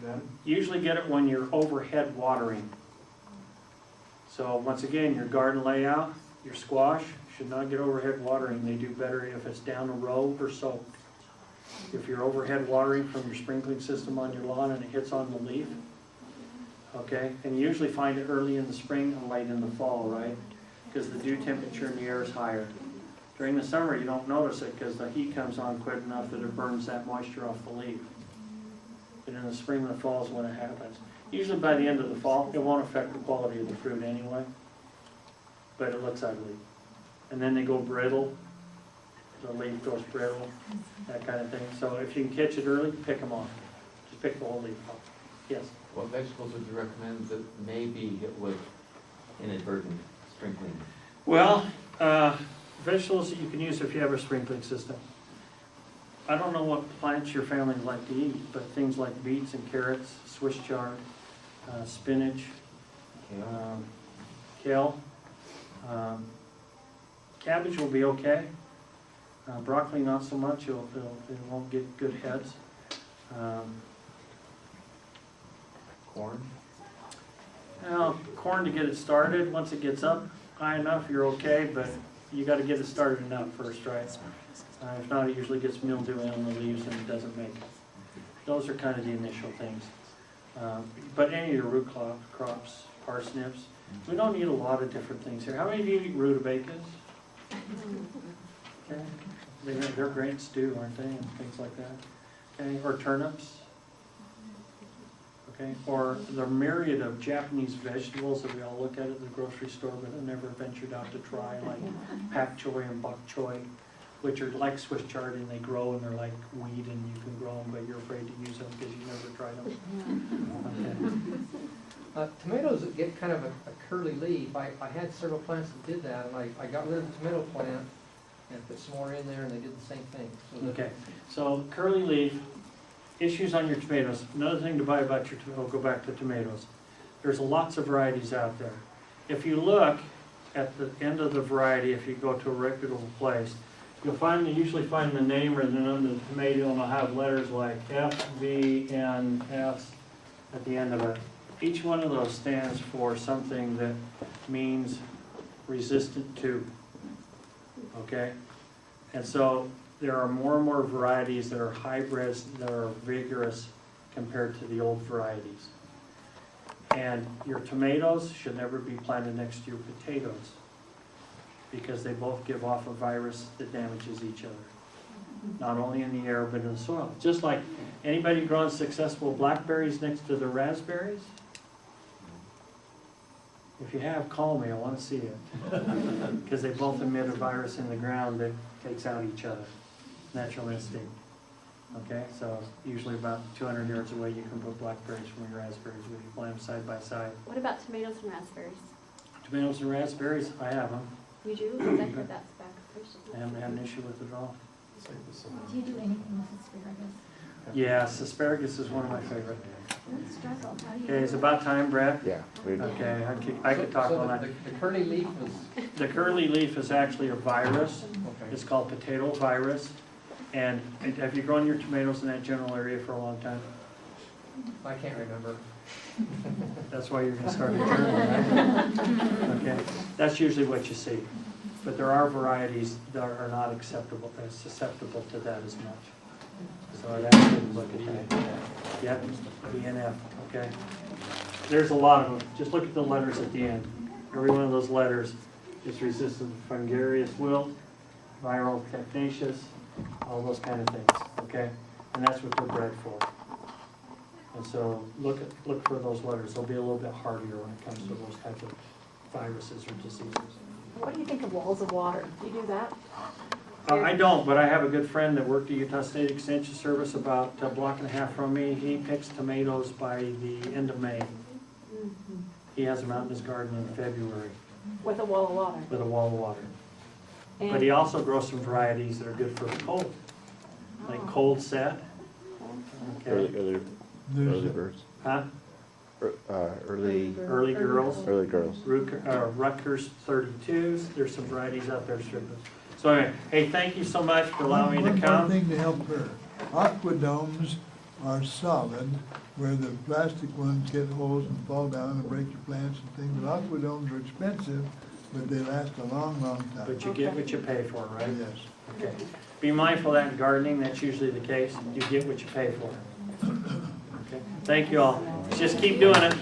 then? Usually get it when you're overhead watering. So once again, your garden layout, your squash should not get overhead watering. They do better if it's down a row or soaked. If you're overhead watering from your sprinkling system on your lawn and it hits on the leaf, okay, and you usually find it early in the spring and late in the fall, right? Because the dew temperature in the air is higher. During the summer, you don't notice it because the heat comes on quick enough that it burns that moisture off the leaf. But in the spring and the fall is when it happens. Usually by the end of the fall, it won't affect the quality of the fruit anyway, but it looks ugly. And then they go brittle, the leaf goes brittle, that kind of thing. So if you can catch it early, pick them off. Just pick the whole leaf off. Yes? What vegetables would you recommend that may be hit with inadvertent sprinkling? Well, vegetables that you can use if you have a sprinkling system. I don't know what plants your family like to eat, but things like beets and carrots, Swiss chard, spinach, kale. Cabbage will be okay. Broccoli not so much, it won't get good heads. Corn? Well, corn to get it started, once it gets up high enough, you're okay, but you got to get it started enough first, right? If not, it usually gets mildew in on the leaves and it doesn't make it. Those are kind of the initial things. But any of your root crops, parsnips, we don't need a lot of different things here. How many of you eat rutabagas? Okay. They're great stew, aren't they, and things like that. Okay, or turnips. Okay, or the myriad of Japanese vegetables that we all look at the grocery store but have never ventured out to try, like pak choi and bok choy, which are like Swiss chard and they grow and they're like weed and you can grow them, but you're afraid to use them because you've never tried them. Okay. Tomatoes that get kind of a curly leaf, I had several plants that did that, and I got rid of the tomato plant and put some more in there, and they did the same thing. So Okay, so curly leaf, issues on your tomatoes. Another thing to buy about your tomatoes, go back to tomatoes. There's lots of varieties out there. If you look at the end of the variety, if you go to a reputable place, you'll usually find the name or the number of the tomato, and it'll have letters like F, V, N, S at the end of it. Each one of those stands for something that means resistant to, okay? And so there are more and more varieties that are hybrids that are vigorous compared to the old varieties. And your tomatoes should never be planted next to your potatoes because they both give off a virus that damages each other. Not only in the air, but in the soil. Just like anybody growing successful blackberries next to the raspberries? If you have, call me, I want to see it. Because they both emit a virus in the ground that takes out each other. Natural instinct. Okay, so usually about 200 yards away you can put blackberries from your raspberries if you plant them side by side. What about tomatoes and raspberries? Tomatoes and raspberries, I have them. You do? Because I've heard that's beneficial. I haven't had an issue with it at all. Do you do anything with asparagus? Yes, asparagus is one of my favorite. Don't struggle. How do you Okay, do it's it? about time, Brad. Yeah. Okay, I could talk so on that. the curly leaf was, The curly leaf is actually a virus. okay. It's called potato virus. And have you grown your tomatoes in that general area for a long time? I can't remember. That's why you're gonna start a journal, right? Okay, that's usually what you see. But there are varieties that are not acceptable, susceptible to that as much. So I'd ask you to look at that. Yep, BNF, okay. There's a lot of them. Just look at the letters at the end. Every one of those letters is resistant to fungarious wilt, viral technetious, all those kind of things, okay? And that's what they're bred for. And so look for those letters. They'll be a little bit hardier when it comes to those types of viruses or diseases. What do you think of walls of water? Do you do that? I don't, but I have a good friend that worked at Utah State Extension Service about a block and a half from me. He picks tomatoes by the end of May. He has them out in his garden in February With a wall of water? with a wall of water. But And- he also grows some varieties that are good for the cold, like cold set. Okay. Early birds. Huh? Early Early girls. girls. Rutgers 32s. There's some varieties out there. So anyway, hey, thank you so much for allowing me to One come. thing to help her, aquadomes are solid, where the plastic ones get holes and fall down and break your plants and things. But aquadomes are expensive, but they last a long, long time. But you get what you pay for, right? Yes. Okay. Be mindful of that in gardening. That's usually the case. You get what you pay for. Okay. Thank you all. Just keep doing it.